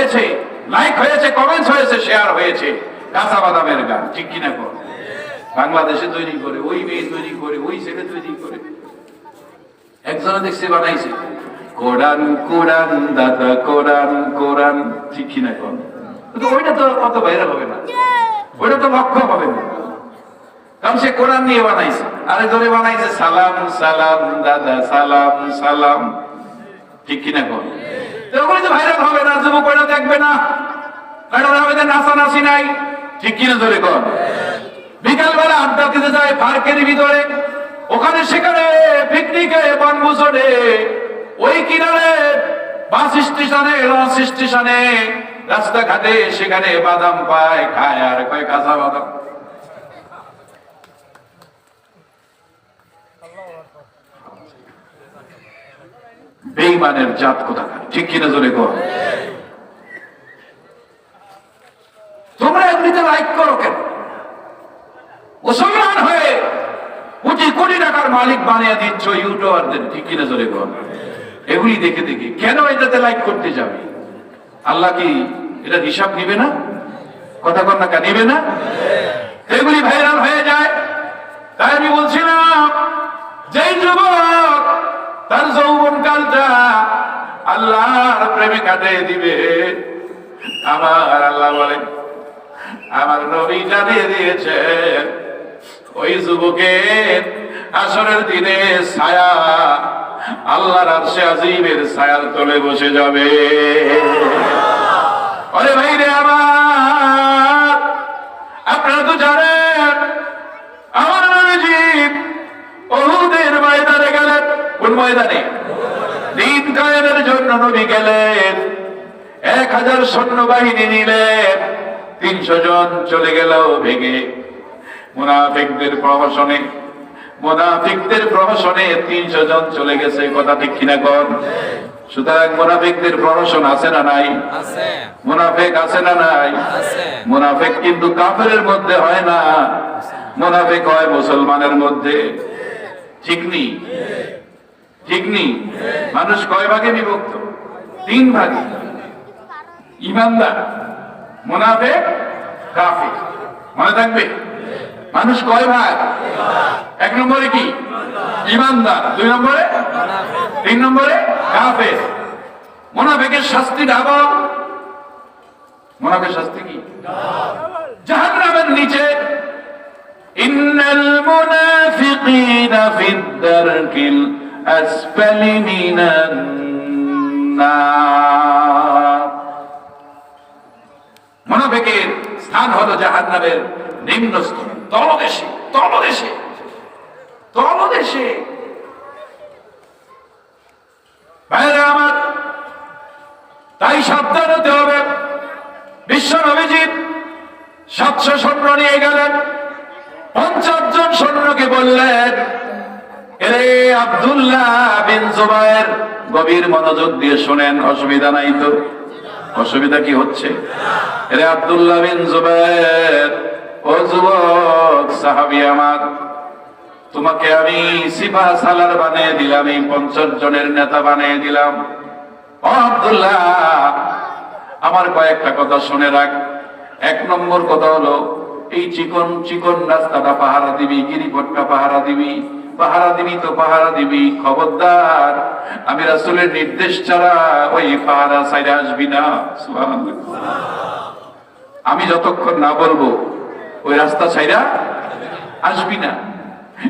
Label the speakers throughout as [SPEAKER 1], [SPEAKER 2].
[SPEAKER 1] হয়েছে, লাইক হয়েছে, কমেন্টস হয়েছে, শেয়ার হয়েছে, কাঁচা বাদামের গান, ঠিক কিনা কর? বাংলাদেশে তৈরি করে, ওই মেয়ে তৈরি করে, ওই ছেলে তৈরি করে, একজনে দেখছে বানাইছে কোরআন কোরআন দাদা কোরআন কোরআন, ঠিক কিনা কর? ওইটা তো অত ভাইরাল হবে না, ওইটা তো লক্ষ্য হবে না, কারণ সে কোরআন নিয়ে বানাইছে। আরেকজনে বানাইছে সালাম সালাম দাদা সালাম সালাম, ঠিক কিনা কর? ওগুলো তো ভাইরাল হবে না, যুবক ওইটা দেখবে না, নাচানাচি নাই, ঠিক কিনা ধরে কর? বিকালবেলা আড্ডা দিতে যায় পার্কের ভিতরে, ওখানে সেখানে পিকনিকে বনভোজনে, ওই কিনারে বাস স্টেশনে লঞ্চ স্টেশনে রাস্তাঘাটে সেখানে বাদাম পায়, খায় আর কয় কাঁচা বাদাম। বেঈমানের জাত কোথাকার, ঠিক কিনা জোরে কর? তোমরা এমনিতে লাইক করো কেন? মুসলমান হয়ে কোটি কোটি টাকার মালিক বানিয়ে দিচ্ছ ইউটিউবারদের, ঠিক কিনা জোরে কর? এগুলি দেখে দেখে কেন এটাতে লাইক করতে যাবে? আল্লাহ কি এটা হিসাব নিবে না? কথা কর না, নিবে না? এগুলি ভাইরাল হয়ে যায়। তাই আমি বলছিলাম, যেই যুবক তার যৌবনকালটা আল্লাহর প্রেমে কাটিয়ে দিবে, আমার আল্লাহ বলেন, আমার নবী জানিয়ে দিয়েছে, ওই যুবকের আসরের দিনে ছায়া আল্লাহর আরশে আজিমের ছায়ার তলে বসে যাবে। আরে ভাই রে আমার, আপনারা তো জানেন আমার নবীজি উহুদের ময়দানে গেলেন। কোন ময়দানে? দিন কায়েমের জন্য নবী গেলেন, 1000 সৈন্যবাহিনী নিলেন, 300 জন চলে গেল ভেঙে। মুনাফিকদের প্রহসনে, মুনাফিকদের প্রহসনে 300 জন চলে গেছে, কথা ঠিক কিনা কর? সুতরাং মুনাফিকদের প্রহসন আছে না নাই? আছে। মুনাফিক আছে না নাই? আছে। মুনাফিক কিন্তু কাফেরের মধ্যে হয় না, মুনাফিক হয় মুসলমানের মধ্যে, ঠিক নি? ঠিক নি? মানুষ কয় ভাগে বিভক্ত? 3 ভাগে। ঈমানদার, মুনাফিক, কাফির। মনে থাকবে? মানুষ কয় ভাগ? 1 নম্বরে কি? ঈমানদার, 2 নম্বরে, 3 নম্বরে কাফের। মুনাফিকের শাস্তি ডাবল। মুনাফিকের শাস্তি কি? জাহান্নামের নিচে। ইন্নাল মুনাফিকিনা ফিদ দারকিল আসফালি মিনান নার। মুনাফিকের স্থান হলো জাহান্নামের নিম্ন স্তর, তলদেশে, তলদেশে, তলদেশে। ভাইরা আমার, তাই সাবধান হতে হবে। বিশ্ব নবীজি 700 সৈন্য নিয়ে গেলেন। 50 জন সৈন্যকে বললেন, এরে আব্দুল্লাহ বিন জুবায়ের, গভীর মনোযোগ দিয়ে শোনেন, অসুবিধা নাই তো? অসুবিধা কি হচ্ছে? এরে আব্দুল্লাহ বিন জুবায়ের, ও যুবক সাহাবী আমার, তোমাকে আমি সিপাহ সালার বানিয়ে দিলাম, এই 50 জনের নেতা বানিয়ে দিলাম। ও আব্দুল্লাহ, আমার কয়েকটা কথা শুনে রাখ। 1 নম্বর কথা হলো, এই চিকন চিকন রাস্তাটা পাহারা দিবি, গিরিপটটা পাহারা দিবি, পাহারা দিবি তো পাহারা দিবি। খবরদার, আমি রাসূলের নির্দেশ ছাড়া ওই পাহারা সাইডে আসবি না। সুবহানাল্লাহ। আমি যতক্ষণ না বলবো ওই রাস্তা ছাইরা আসবি না।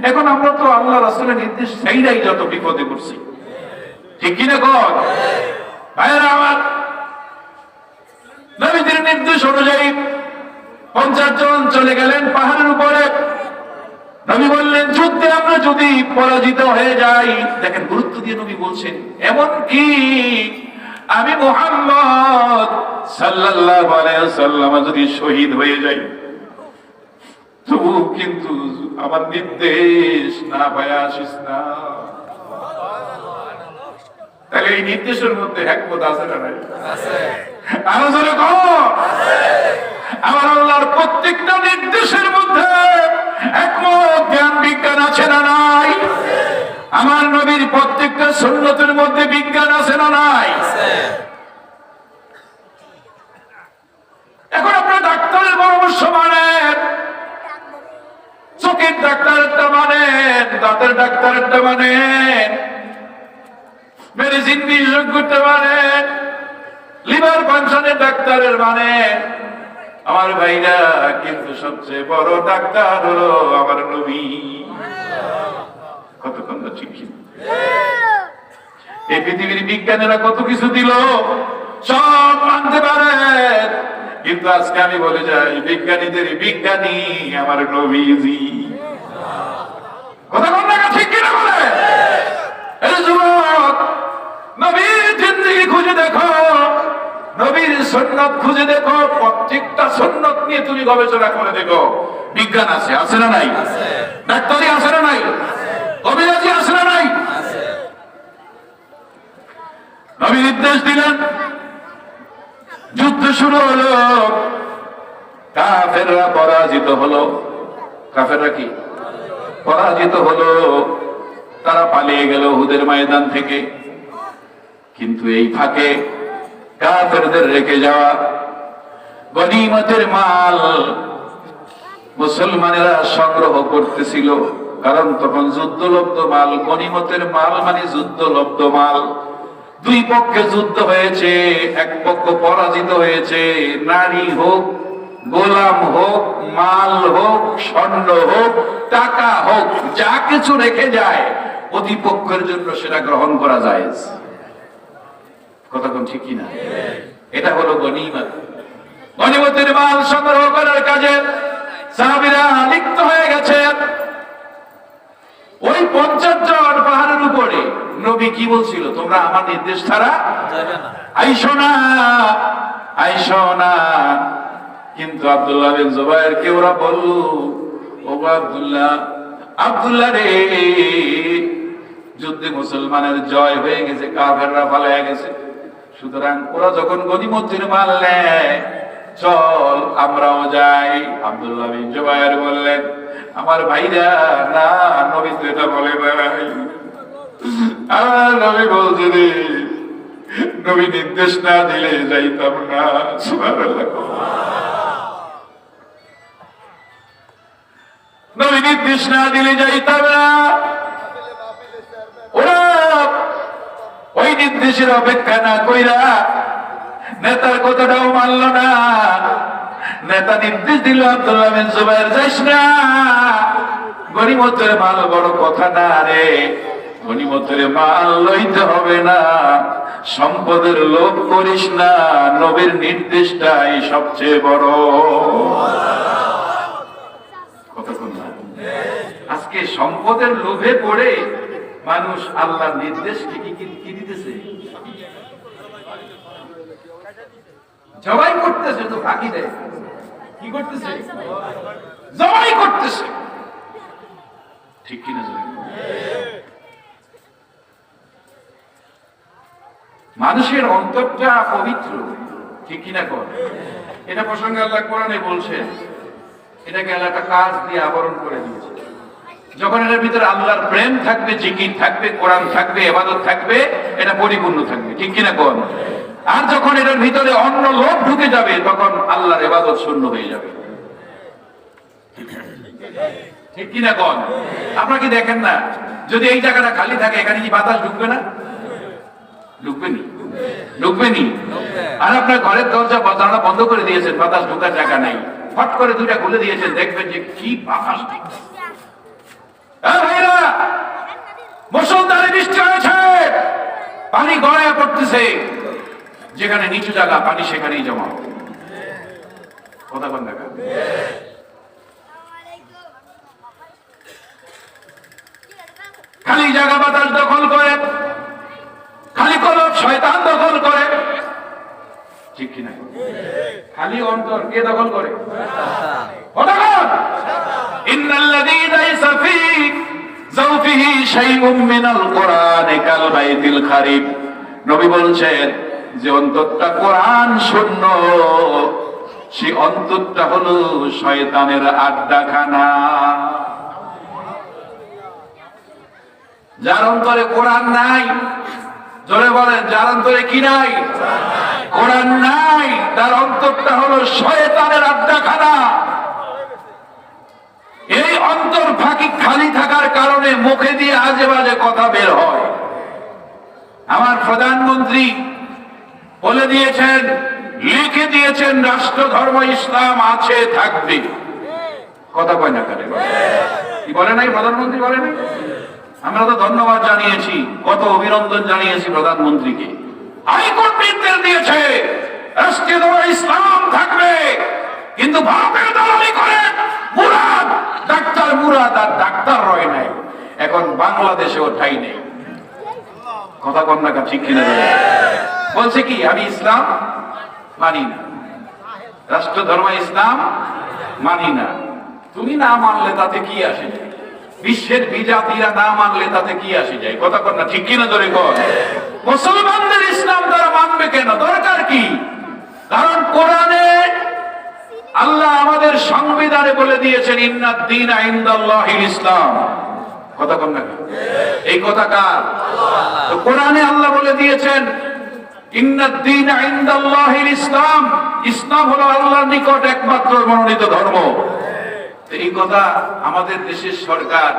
[SPEAKER 1] এখন আমরা তো আল্লাহ রাসূলের নির্দেশ ছাইরাই যত বিপদে পড়ছি, ঠিক কিনা কর? ভাইরা আমার, নবীদের নির্দেশ অনুযায়ী 50 জন চলে গেলেন পাহাড়ের উপরে। নবী বললেন, যুদ্ধে আমরা যদি পরাজিত হয়ে যাই, দেখেন গুরুত্ব দিয়ে নবী বলছেন, এমন কি আমি মুহাম্মদ সাল্লাল্লাহু আলাইহি ওয়াসাল্লাম যদি শহীদ হয়ে যাই, তবু কিন্তু আমার নির্দেশ না পায় আসিস না। তাহলে এই নির্দেশের মধ্যে হিকমত আছে না নাই? আছে। আরো জোরে কও। আছে। আমার আল্লাহর প্রত্যেকটা নির্দেশের মধ্যে হিকমত, জ্ঞান, বিজ্ঞান আছে না নাই? আছে। আমার নবীর প্রত্যেকটা সুন্নতের মধ্যে বিজ্ঞান আছে না নাই? আছে। দাঁতের ডাক্তারেরটা মানেন, মেডিসিন বিশেষজ্ঞটা মানেন, লিভার ফাংশনের ডাক্তারের মানেন। আমার ভাইরা, কিন্তু সবচেয়ে বড় ডাক্তার হলো আমার নবী। কতক্ষণ ঠিক? এই পৃথিবীর বিজ্ঞানীরা কত কিছু দিল, সব মানতে পারেন, কিন্তু আজকে আমি বলে যাই বিজ্ঞানীদের বিজ্ঞানী আমার নবীজি। কথা বল না, ঠিক কিনা বলে? এই যুবক, নবীর জিন্দেগি খুঁজে দেখো, নবীর সুন্নাত খুঁজে দেখো, প্রত্যেকটা সুন্নাত নিয়ে তুমি গবেষণা করে দেখো। বিজ্ঞান আছে, আছে না নাই? ডাক্তারি আছে না নাই? কবিরাজি আছে না নাই? নবী নির্দেশ দিলেন, যুদ্ধ শুরু হলো, কাফেররা পরাজিত হলো। কাফেররা কি পরাজিত হলো? তারা পালিয়ে গেল উহুদের ময়দান থেকে। কিন্তু এই ফাঁকে কাফেরদের রেখে যাওয়া গনিমতের মাল মুসলমানেরা সংগ্রহ করতেছিল, কারণ তখন যুদ্ধলব্ধ মাল, গনিমতের মাল মানে যুদ্ধলব্ধ মাল। দুই পক্ষে যুদ্ধ হয়েছে, এক পক্ষ পরাজিত হয়েছে, নারী হোক, গোলাম হোক, মাল হোক, স্বর্ণ হোক, টাকা হোক, যা কিছু রেখে যায় প্রতিপক্ষের জন্য সেটা গ্রহণ করা যায়। কথা কোন ঠিক কিনা? এটা হলো গনিমত। গনিমতের মাল সংগ্রহ করার কাজে সাহাবীরা লিপ্ত হয়ে গেছে। ওই 50 জন পাহাড়ের উপরে নবী কি বলছিল? তোমরা আমার নির্দেশ ছাড়া আইসো না, আইসো না। কিন্তু আব্দুল্লাহ বিন জুবায়ের কে ওরা বলল, ও আব্দুল্লাহ, আব্দুল্লাহ রে, যুদ্ধে মুসলমানের জয় হয়ে গেছে, কাফেররা পালিয়ে গেছে, সুতরাং ওরা যখন গনিমতের মাল নেয়, চল আমরাও যাই। আব্দুল্লাহ বিন জুবায়ের বললেন, আমার ভাইরা, না, নবী তো এটা বলে নাই। আমার নবী বলছে রে, নবী নির্দেশ না দিলে যাইতাম না। সুবহানাল্লাহ। নবী নির্দেশ না দিলে যাইতাম না। ওরা ওই নির্দেশের অপেক্ষা না কইরা নেতার কথাটাও মানল না। নেতা নির্দেশ দিল, আব্দুল্লাহ বিন জুবায়ের যাইস না, গনিমতের মাল বড় কথা না রে, গনিমতের মাল লইতে হবে না, সম্পদের লোভ করিস না, নবীর নির্দেশটাই সবচেয়ে বড়। আজকে সম্পদের লোভে পড়ে মানুষ আল্লাহর নির্দেশ কি দিতেছে? জবাই করতেছে, তো ফাঁকি দেয়। কি করতেছে? জবাই করতেছে। ঠিক কিনা? মানুষের অন্তরটা পবিত্র, ঠিক কিনা কর? এটা প্রসঙ্গে আল্লাহ কোরআনে বলছেন, এটাকে আল্লাহ একটা কাজ দিয়ে আবরণ করে দিয়েছে। যখন এটার ভিতরে আল্লাহর প্রেম থাকবে, জিকির থাকবে, কোরআন থাকবে, ইবাদত থাকবে, এটা পরিপূর্ণ থাকবে, ঠিক কিনা কর? আর যখন এটার ভিতরে অন্য লোভ ঢুকে যাবে, তখন আল্লাহর ইবাদত শূন্য হয়ে যাবে, ঠিক কিনা কর? আপনারা কি দেখেন না, যদি এই জায়গাটা খালি থাকে, এখানে কি বাতাস ঢুকবে না? ঢুকবেনি, ঢুকবেনি। আর আপনার ঘরের দরজা জানালা বন্ধ করে দিয়েছেন, বাতাস ঢোকার জায়গা নাই, ফট করে দুইটা খুলে দিয়েছেন, দেখবেন যে কি বাতাস। মুষলধারে বৃষ্টি হয়েছে, পানি গড়ায় পড়তেছে, যেখানে নিচু জায়গা পানি সেখানেই জমা। কথা বল না, খালি জায়গা বাতাস দখল করে, খালি কলব শয়তান দখল করে, ঠিক কিনা? খালি অন্তর কে দখল করে? ইন্নাল্লাযী লাইসা ফী যাওফিহি শাইউম মিনাল কুরআনি কাল বাইতিল খারিব। নবী বলছেন যে অন্তরটা কোরআন শূন্য, সেই অন্তরটা হলো শয়তানের আড্ডাখানা। যার অন্তরে কোরআন নাই, জোরে বলেন, যার অন্তরে কি নাই? কোরআন নাই, তার অন্তরটা হলো শয়তানের আড্ডাখানা। এই অন্তর ফাঁকি খালি থাকার কারণে মুখে দিয়ে আজে বাজে কথা বের হয়। আমার প্রধানমন্ত্রী বলে দিয়েছেন, লিখে দিয়েছেন, রাষ্ট্র ধর্ম ইসলাম আছে, থাকবে। কথা কয় না কেন? কি বলে নাই প্রধানমন্ত্রী? বলে নাই? আমরা তো ধন্যবাদ জানিয়েছি, কত অভিনন্দন জানিয়েছি প্রধানমন্ত্রীকে। হাইকোর্ট নির্দেশ দিয়েছে রাষ্ট্রীয় ধর্ম ইসলাম থাকবে, কিন্তু ভারতের দালালি করে মুরাদ, ডাক্তার মুরাদ আর ডাক্তার রয় নাই, এখন বাংলাদেশেও ঠাই নেই। কথা কন না, ঠিক কিনা? বলছে কি, আমি ইসলাম মানি না, রাষ্ট্র ধর্ম ইসলাম মানি না। তুমি না মানলে তাতে কি আসে যায়? বিশ্বের বিজাতিরা না মানলে তাতে কি আসে যায়? কথা কন না, ঠিক কিনা? ধরে কর, মুসলমানদের ইসলাম তারা মানবে কেন? দরকার কি? কারণ কোরআনে আল্লাহ আমাদের সংবিধানে বলে দিয়েছেন, ইন্নাদ দীনা ইনদাল্লাহিল ইসলাম। কথা কন না, এই কথা কার? তো কোরআনে আল্লাহ বলে দিয়েছেন, ইন্নাদ দীনা ইনদাল্লাহিল ইসলাম, ইসলাম হলো আল্লাহর নিকট একমাত্র মনোনীত ধর্ম। এই কথা আমাদের দেশের সরকার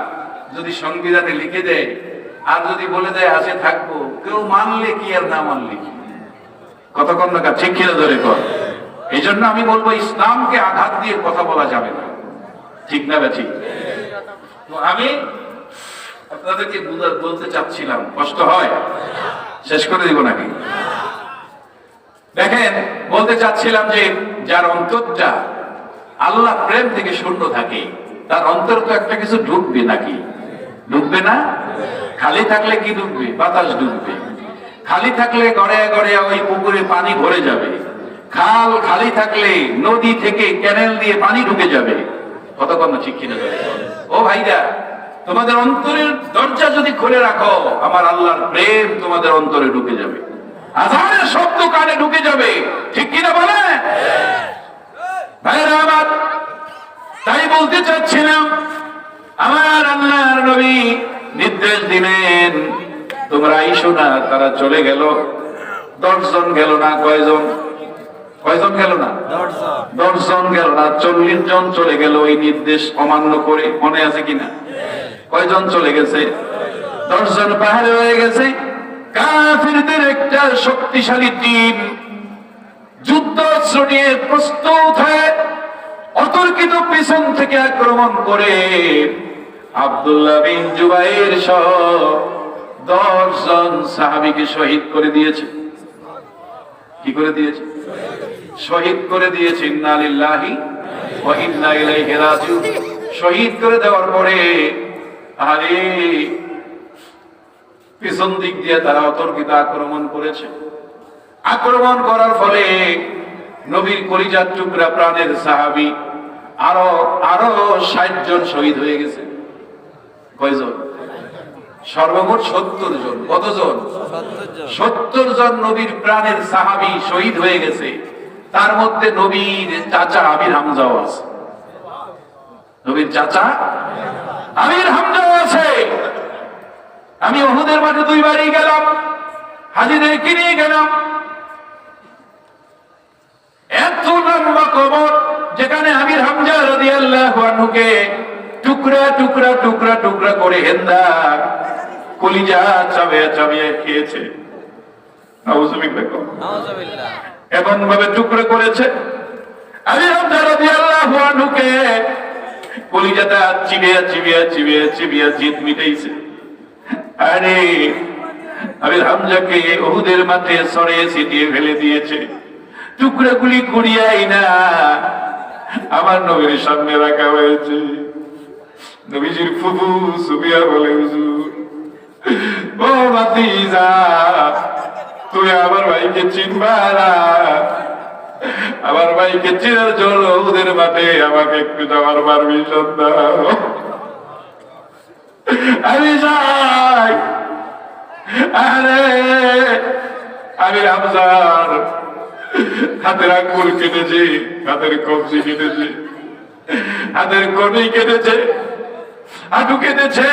[SPEAKER 1] যদি সংবিধানে লিখে দেয় আর যদি বলে দেয় আছে থাকবো, কেউ মানলে কি আর না মানলে কি? কথা কন না, ঠিক কিনা? ধরে কর। এই জন্য আমি বলবো, ইসলামকে আঘাত দিয়ে কথা বলা যাবে না, ঠিক না? ঠিক। তো আমি আপনাদেরকে বলতে চাচ্ছিলাম, কষ্ট হয়? শেষ করে দিব নাকি? দেখেন, বলতে চাচ্ছিলাম যে যার অন্তরটা আল্লাহ প্রেম থেকে শূন্য থাকে, তার অন্তর তো একটা কিছু ঢুকবে নাকি? ঢুকবে না? খালি থাকলে কি ঢুকবে? বাতাস ঢুকবে। খালি থাকলে গড়ে গড়ে ওই পুকুরে পানি ভরে যাবে। খাল খালি থাকলে নদী থেকে ক্যানেল দিয়ে পানি ঢুকে যাবে। কতক্ষণ ঠিক কিনা? ও ভাইরা, তোমাদের অন্তরের দরজা যদি খুলে রাখো, আমার আল্লাহর প্রেম তোমাদের অন্তরে ঢুকে যাবে, আযানের শব্দ কানে ঢুকে যাবে, ঠিক কিনা বলে? ভাইরা আমার, তাই বলতে চাচ্ছিলাম, আমার আল্লাহর নবী নির্দেশ দিলেন, তোমরা আইসো না। তারা চলে গেল, 10 জন গেল না, কয়জন? কয়জন গেল না? 10 জন গেল না, 40 জন চলে গেল ওই নির্দেশ অমান্য করে। মনে আছে কিনা? কয়জন চলে গেছে? 10 জন পাহাড়ে হয়ে গেছে। কাফিরদের একটা শক্তিশালী টিম যুদ্ধাস্ত্র নিয়ে প্রস্তুত হয়ে অতর্কিত পিছন থেকে আক্রমণ করে আব্দুল্লাহ বিন জুবাইর সহ 10 জন সাহাবীকে শহীদ করে দিয়েছে। কি করে দিয়েছে? শহীদ করে দিয়েছে। ইন্না লিল্লাহি ওয়া ইন্না ইলাইহি রাজিউন। শহীদ করে দেওয়ার পরে আরে পিছন দিক দিয়ে তারা অতর্কিত আক্রমণ করেছে। আক্রমণ করার ফলে নবীর কলিজার টুকরা প্রাণের সাহাবী আরো 60 জন শহীদ হয়ে গেছে। কয়জন? সর্বমোট 70 জন। কতজন? 70 জন নবীর প্রাণের সাহাবী শহীদ হয়ে গেছে। তার মধ্যে নবীর চাচা আমির হামজাও আছে। নবীর চাচা আমির হামজাও আছে। আমি উহুদের মাঠে 2 বারই গেলাম, হাজীদেরকে নিয়ে গেলাম। এত লম্বা কবর, যেখানে আমির হামজা রাদিয়াল্লাহু আনহুকে টুকরা টুকরা টুকরা টুকরা করে হেন্দা কলিজা চাবিয়ে চাবিয়ে খেয়েছে। নাউযুবিল্লাহ। এমন ভাবে টুকরা করেছে, আমির হামজা রাদিয়াল্লাহু আনহুকে কলিজাটা চিবিয়ে চিবিয়ে চিবিয়ে চিবিয়ে জিদ মিটাইছে। আরে আমির হামজাকে উহুদের মাঠে ছড়িয়ে ছিটিয়ে ফেলে দিয়েছে। টুকরাগুলি কুড়িয়াই না আমার নবীর সামনে রাখা হয়েছে। নবীজির ফুফু সুবিয়া বলে, হুজুর ও ভাতিজা, তুই আমার ভাইকে চিনবা না? আমার ভাইকে চিনার জন্য ওদের মাঠে আমাকে একটু যাওয়ার পারমিশন দাও। আমি যাই। আরে আমির হামজার হাতের আঙ্গুল কেটেছে, হাতের কবজি কেটেছে, হাতের কবজি কেটেছে, হাঁটু কেটেছে,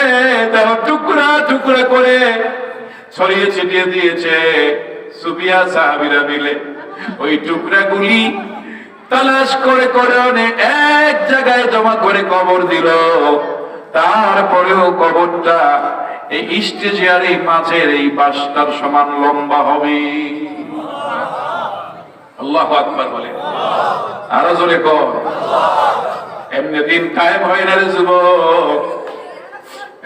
[SPEAKER 1] দেহ টুকরা টুকরা করে ছড়িয়ে ছিটিয়ে দিয়েছে। সুফিয়া সাহাবীরা মিলে ওই টুকরাগুলি তালাশ করে করে এক জায়গায় জমা করে কবর দিল। তারপরেও কবরটা এই স্টেজে আর এই মাছের এই বাসটার সমান লম্বা হবে। আল্লাহু আকবার বলে, আরো জোরে কর। এমনি দিন কায়েম হয় না রে যুবক।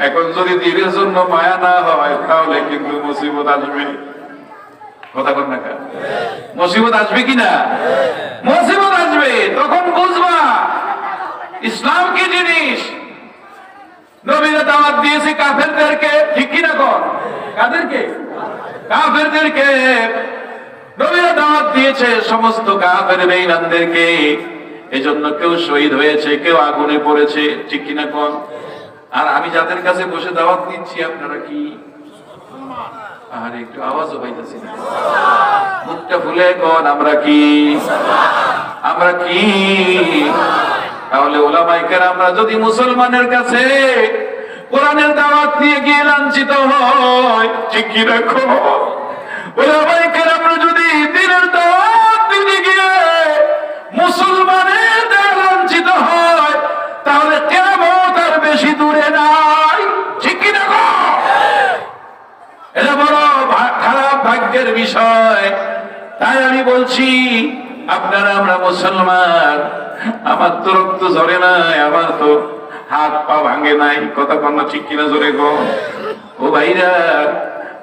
[SPEAKER 1] এখন যদি দিনের জন্য মায়া না হয় তাহলে কিন্তু মুসিবত আসবে। কথা বল না, মুসিবত আসবে কিনা? মুসিবত আসবে, তখন বুঝবা ইসলাম কি জিনিস। নবীরা দাওয়াত দিয়েছে কাফেরদেরকে, ঠিক কিনা কর? কাদেরকে? কাফেরদেরকে। নবীরা দাওয়াত দিয়েছে সমস্ত কাফের বেঈমানদেরকে। এজন্য কেউ শহীদ হয়েছে, কেউ আগুনে পড়েছে, ঠিক কিনা কর? আর আমি যাদের কাছে বসে দাওয়াত দিচ্ছি আপনারা কি? আর একটু আওয়াজও পাইতেছি না, মুখটা ফুলে কন আমরা কি? আমরা কি? তাহলে ওলামায়ে কেরামরা যদি মুসলমানের কাছে কোরআনের দাওয়াত দিয়ে গিয়ে লাঞ্ছিত হয়, ঠিক কি রাখো? ওলামায়ে কেরামরা যদি দ্বীনের দাওয়াত দিতে গিয়ে মুসলমানের দ্বারা লাঞ্ছিত হয়, তাহলে কিয়ামত আর বেশি দূরে নাই, ঠিক কি রাখো? এটা বড় খারাপ ভাগ্যের বিষয়। তাই আমি বলছি আপনারা, আমরা মুসলমান, আমার তো রক্ত ঝরে নাই, আমার তো হাত পা ভাঙে নাই, কথা কন্যা ঠিক কিনা জোরে গো? ও ভাইরা,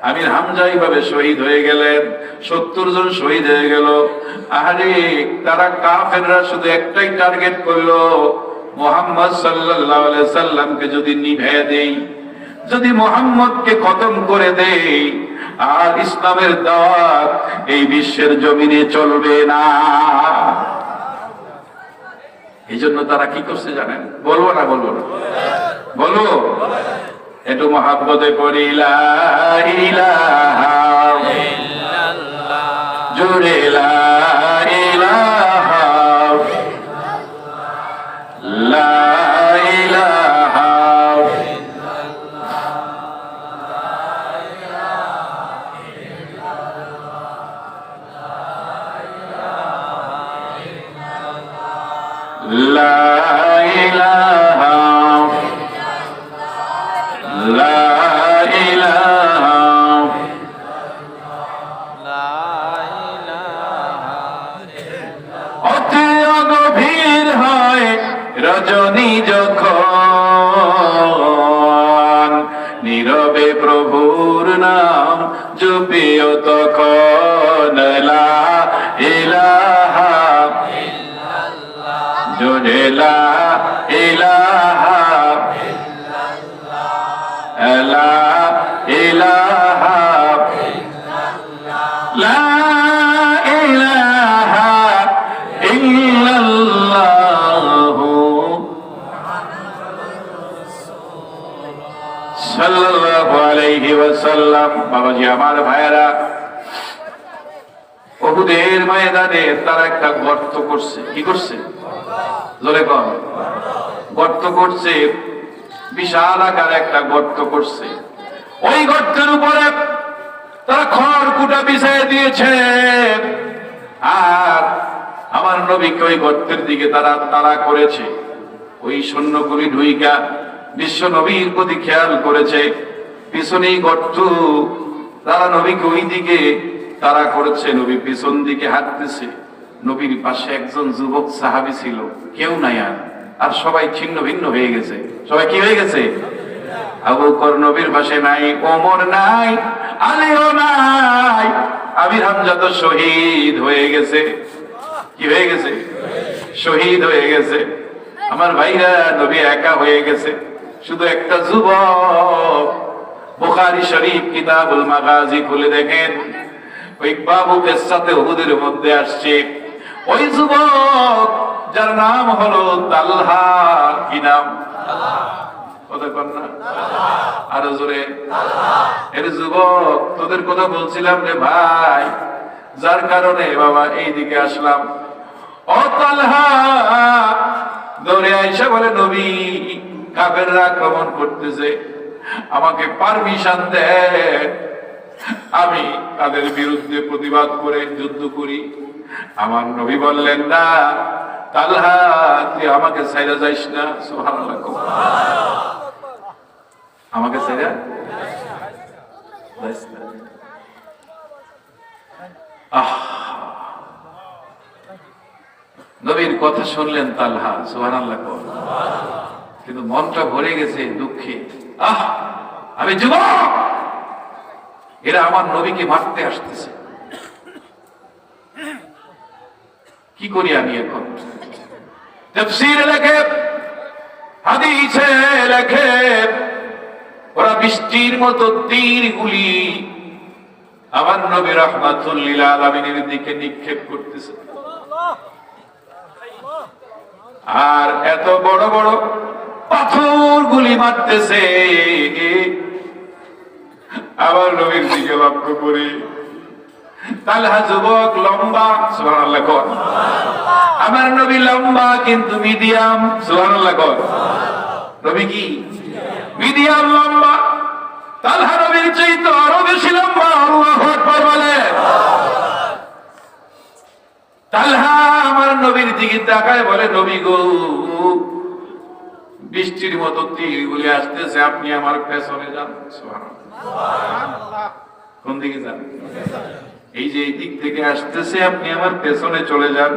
[SPEAKER 1] আমির হামজা এইভাবে শহীদ হয়ে গেলেন, 70 জন শহীদ হয়ে গেল। আরে তারা কাফেররা শুধু একটাই টার্গেট করলো, মুহাম্মদ সাল্লাল্লাহু আলাইহি সাল্লামকে যদি নিভে দেই, যদি মুহাম্মদকে খতম করে দেই, আর ইসলামের দাওয়াত এই বিশ্বের জমিনে চলবে না। এই জন্য তারা কি করছে জানেন? বলবো না? বলবো না? বলবো? একটু মহাব্বতে পড়ি লা ইলাহা ইল্লাল্লাহ, জোরে লা ইলাহা লা ইলাহা লা ইলাহা লা ইলাহা অতি গভীর হয় রজনী যখন, নীরবে প্রভুর নাম জপিও তখন, লা ইলাহা জোরে লা ইলাহা লা ইলাহা লা ইলাহা ইল্লাল্লাহ সাল্লাল্লাহু আলাইহি ওয়াসাল্লাম। বাবাজি আমার ভাইয়েরা, উহুদের ময়দানে তারা একটা গর্ত করছে। কি করছে? জোরে কর। গর্ত করছে, বিশাল আকার একটা গর্ত করছে। ওই গর্তের উপরে তারা খড়কুটা বিছায় দিয়েছে, আর আমার নবীকে ওই গর্তের দিকে তারা তাড়া করেছে। ওই সৈন্যগুলি ঢুইকা বিশ্ব নবীর প্রতি খেয়াল করেছে, পিছনেই গর্ত, তারা নবীকে ওই দিকে তাড়া করেছে। নবী পিছন দিকে হাঁটতেছে। নবীর পাশে একজন যুবক সাহাবী ছিল, কেউ নাই আর সবাই ছিন্ন ভিন্ন হয়ে গেছে। সবাই কি হয়ে গেছে? আবু বকর নবীর পাশে নাই, ওমর নাই, আলীও নাই, আমির হামজা তো শহীদ হয়ে গেছে। কি হয়ে গেছে? শহীদ হয়ে গেছে। আমার ভাইরা, নবী একা হয়ে গেছে। শুধু একটা যুবক। বুখারী শরীফ কিতাবুল মাগাজি খুলে দেখেন, ওই বাবু কিসসাতে উহুদের মধ্যে আসছে। ওই যুবক যার নাম হলো তালহা। কি নাম? কথা কর না, আরো জোরে। এর যুবক, তোদের কথা বলছিলাম রে ভাই, যার কারণে বাবা এইদিকে আসলাম। ও তালহা দৌড়ে আইসা বলে, নবী কাফেররা আক্রমণ করতেছে, আমাকে পারমিশন দেন, আমি তাদের বিরুদ্ধে প্রতিবাদ করে যুদ্ধ করি। আমার নবী বললেন, না তালহা, তুই আমাকে ছাইরা যাইস না। সুবহানাল্লাহ। আমাকে ছেড়ে নবীর কথা শুনলেন তালহা, সুবহানাল্লাহ। কিন্তু মনটা ভরে গেছে দুঃখে। আমি যুবক, এরা আমার নবীকে মারতে আসতেছে, কি করি আমি এখন? তাফসীরে লেখে, হাদিসে লেখে, ওরা বৃষ্টির মতো তীরগুলি আমার নবী রাহমাতুল লিল আলামিনের দিকে নিক্ষেপ করতেছে, আর এত বড় বড় পাথরগুলি মারতেছে আমার নবীর দিকে লক্ষ্য করে। তালহা যুবক, লম্বা, সুবহানাল্লাহ কর। আমার নবী লম্বা কিন্তু মিডিয়াম, সুবহানাল্লাহ কর। নবী কি মিডিয়াম লম্বা? তালহা নবীর চাইতে আরো বেশি লম্বা। আল্লাহু আকবার বলে। তালহা আমার নবীর দিকে তাকায় বলে, নবী গো, বৃষ্টির মতো তীরগুলি আসতেছে, আপনি আমার পেছনে যান। সুবহানাল্লাহ। কোন দিকে যান? এই যে এই দিক থেকে আসতেছে, আপনি আমার পেছনে চলে যান।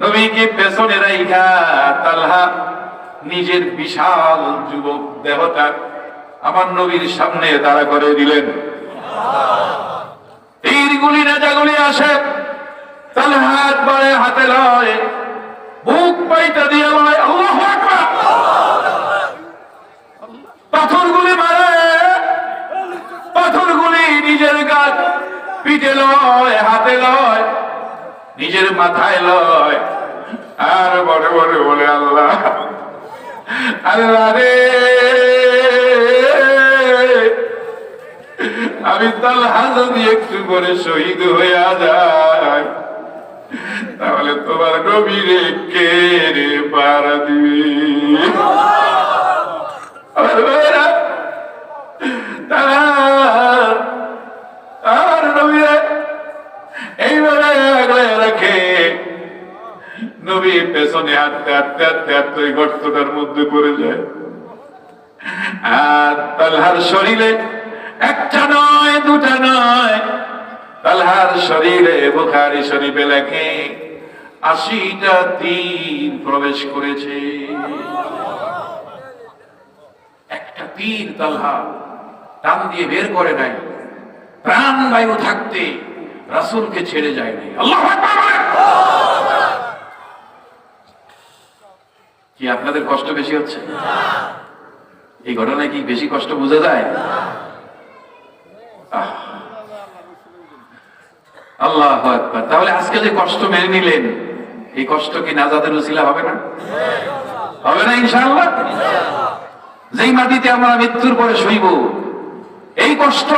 [SPEAKER 1] নবীকে পেছনে রাইখা তালহা নিজের বিশাল যুবক দেহটা আমার নবীর সামনে দাঁড়া করে দিলেন। তীরগুলি নেজাগুলি আসে, তালহা একবারে হাতে লয়, বুক পাইটা দিয়ে লয়, আল্লাহু আকবার। পাথরগুলি মারে, পাথরগুলি নিজের গায়ে, পিঠে লয়, হাতে লয়, নিজের মাথায় লয়, আর বড় বড় বলে, আল্লাহ, আল্লাহ রে, আমি তালহা যদি একটু করে শহীদ হইয়া যাই, তাহলে তোমার নবীরে কে রে পারা দিবে? আমার নবীরে এইভাবে আগলে রাখে। নবী পেছনে হাঁটতে হাঁটতে হাঁটতে হাঁটতে ওই গর্তটার মধ্যে পড়ে যায়। আর তালহার শরীরে একটা নয়, দুটা নয়, তালহার শরীরে বুখারী শরীফে লেখে 80টা তীর প্রবেশ করেছে। একটা তীর তালহা টান দিয়ে বের করে নাই, প্রাণ বায়ু থাকতে রাসূলকে ছেড়ে যায় নাই। আল্লাহু আকবার। কি আপনাদের কষ্ট বেশি হচ্ছে? এই ঘটনায় কি বেশি কষ্ট বোঝা যায়? আল্লাহু আকবার। তাহলে আজকে যে কষ্ট মেনে নিলেন, এই কষ্ট কি নাজাতের উসিলা হবে না? হবে না ইনশাআল্লাহ? যেই মাটিতে আমরা মৃত্যুর পরে শুইব, এই কষ্ট,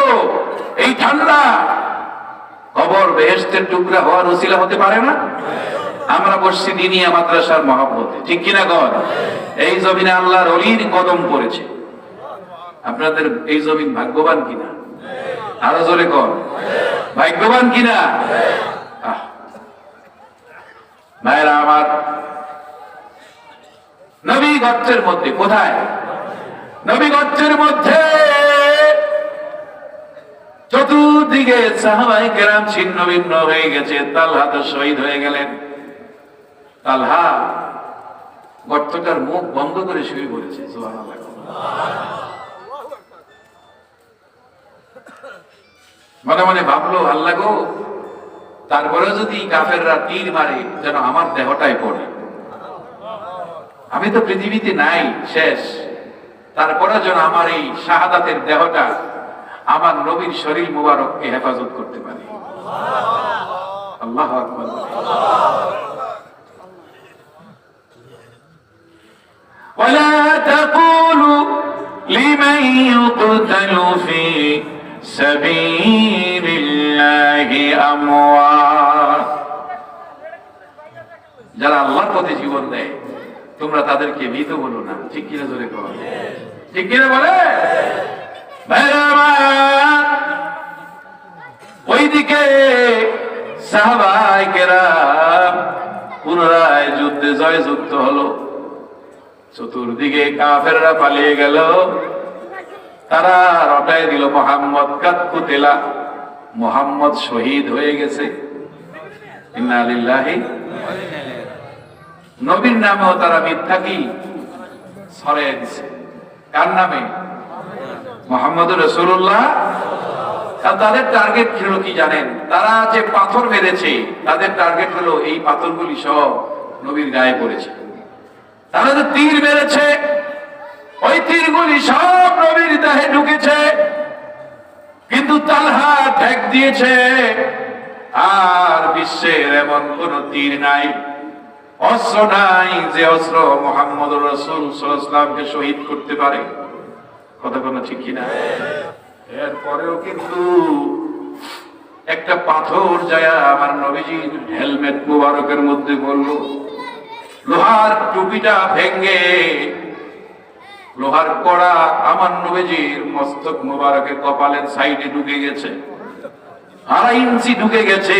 [SPEAKER 1] এই ঠান্ডা, কবর বেহেশতের টুকরা হওয়ার উসিলা হতে পারে না? আমরা বসছি দিনিয়া মাদ্রাসার মহব্বতে, ঠিক কিনা কর? এই জমিনে আল্লাহর ওলির কদম পড়েছে। আপনাদের এই জমিন ভাগ্যবান কিনা? আরো জোরে কর, ভাগ্যবান কিনা? ভাইরা আমার, নবী গর্তের মধ্যে, কোথায়? নবী গর্তের মধ্যে। চতুর্দিকে সাহাবায়ে কেরাম ছিন্ন ভিন্ন হয়ে গেছে। তালহা তো শহীদ হয়ে গেলেন। তালহা গর্তটার মুখ বন্ধ করে শুয়ে পড়েছে। সুবহানাল্লাহ। মনে মনে ভাবলো, আল্লাহ গো, তারপরে যদি কাফেররা তীর মারে যেন আমার দেহটাই পড়ে। আমি তো পৃথিবীতে নাই, শেষ। তারপরে যেন আমার এই শাহাদাতের দেহটা আমার নবীর শরীর মুবারককে হেফাজত করতে পারে। আল্লাহু আকবার। ওয়ালা তাকুলু লিমান ইউকতালু ফি সাবিলিল্লাহি আমওয়াত। যারা আল্লাহর পথে জীবন দেয়, তোমরা তাদেরকে মৃত বলো না। ঠিক কিনা জোরে কর, ঠিক কিনা বলে? ওইদিকে সাহাবায়ে কেরাম পুনরায় যুদ্ধে জয়যুক্ত হলো। চতুর্দিকে কাফেররা পালিয়ে গেল। তারা রটায় দিল মোহাম্মদ কাদ কুতিলা, মোহাম্মদ শহীদ হয়ে গেছে। ইন্না লিল্লাহি, নবীর নামেও তারা মিথ্যা কি ছড়াইয়া দিছে। কার নামে? মুহাম্মদুর রাসূলুল্লাহ। তাদের টার্গেট ছিল কি জানেন? তারা যে পাথর মেরেছে তাদের টার্গেট হলো এই পাথরগুলি সব নবীর গায়ে পড়েছে। তারা যে তীর মেরেছে ওই তীরগুলি সব নবীর দেহে ঢুকেছে, কিন্তু তালহা ঠেক দিয়েছে। আর বিশ্বের এমন কোন তীর নাই, অস্ত্র নাই যে অস্ত্র মুহাম্মদুর রাসূল সাল্লাল্লাহু আলাইহি ওয়াসাল্লামকে শহীদ করতে পারে। কথা কোনো ঠিক কিনা? এরপরেও কিন্তু একটা পাথর যায় আমার নবীজির হেলমেট মুবারকের মধ্যে পড়ল। লোহার টুপিটা ভেঙ্গে লোহার কড়া আমার নবীজির মস্তক মুবারকের কপালের সাইডে ঢুকে গেছে, 2.5 ইঞ্চি ঢুকে গেছে।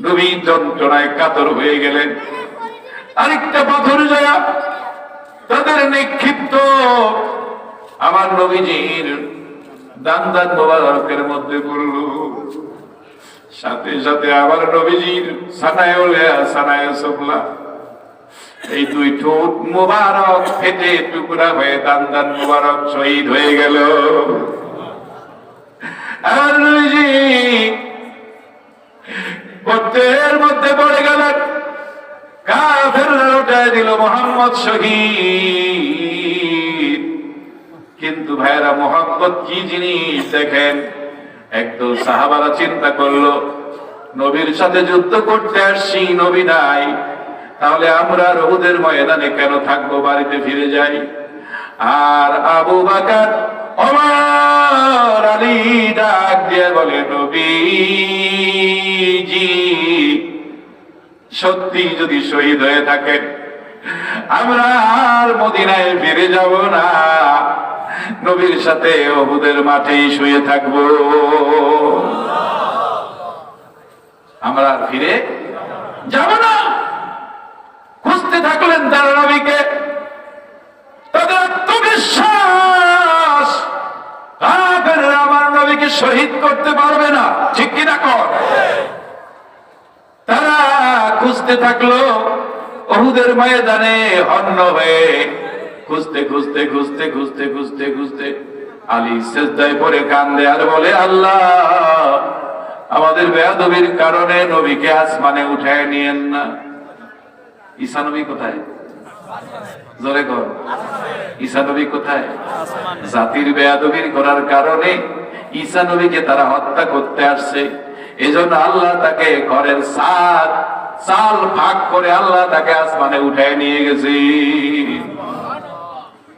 [SPEAKER 1] নবী যন্ত্রণায় কাতর হয়ে গেলেন। আরেকটা পাথর যায় তাদের নিক্ষিপ্ত আমার নবীজির দান মোবারকের মধ্যে পড়ল। সাথে সাথে আমার নবীজির সানায়ে সুফলা, এই 2 ঠোঁট মোবারক ফেটে টুকরা হয়ে দান মোবারক শহীদ হয়ে গেল। আমার নবীজি গর্তের মধ্যে পড়ে গেলেন। কাফেররা উঠায় দিল মুহাম্মদ শহীদ। কিন্তু ভাইরা মুহাম্মদ কি জিনিস দেখেন। একদল সাহাবারা চিন্তা করলো, নবীর সাথে যুদ্ধ করতে আসছি, নবী নাই, তাহলে আমরা উহুদের ময়দানে কেন থাকবো, বাড়িতে ফিরে যাই। আর আবু বকর, ওমর, আলী ডাক দিয়ে বলে, নবীজি সত্যি যদি শহীদ হয়ে থাকেন আমরা আর মদিনায় ফিরে যাব না, নবীর সাথে উহুদের মাঠেই শুয়ে থাকব, আমরা আর ফিরে যাব না। খুঁজতে থাকলেন তারা নবীকে। তাদের আত্মবিশ্বাস আমার নবীকে শহীদ করতে পারবে না, ঠিক কিনা কর। তারা খুঁজতে থাকলো উহুদের ময়দানে হন্য হয়ে, খুঁজতে খুঁজতে খুঁজতে খুঁজতে খুঁজতে খুঁজতে আলী সিজদায় পড়ে কান্দে আর বলে, আল্লাহ আমাদের বেয়াদবির কারণে নবীকে আসমানে উঠায় নিয়েন না। ঈসা নবী কোথায়? জোরে কর, ঈসা নবী কোথায়? জাতির বেয়াদবির করার কারণে ঈসা নবীকে তারা হত্যা করতে আসছে। এজন্য আল্লাহ তাকে ঘরের চাল ভাগ করে আল্লাহ তাকে আসমানে উঠায় নিয়ে গেছে।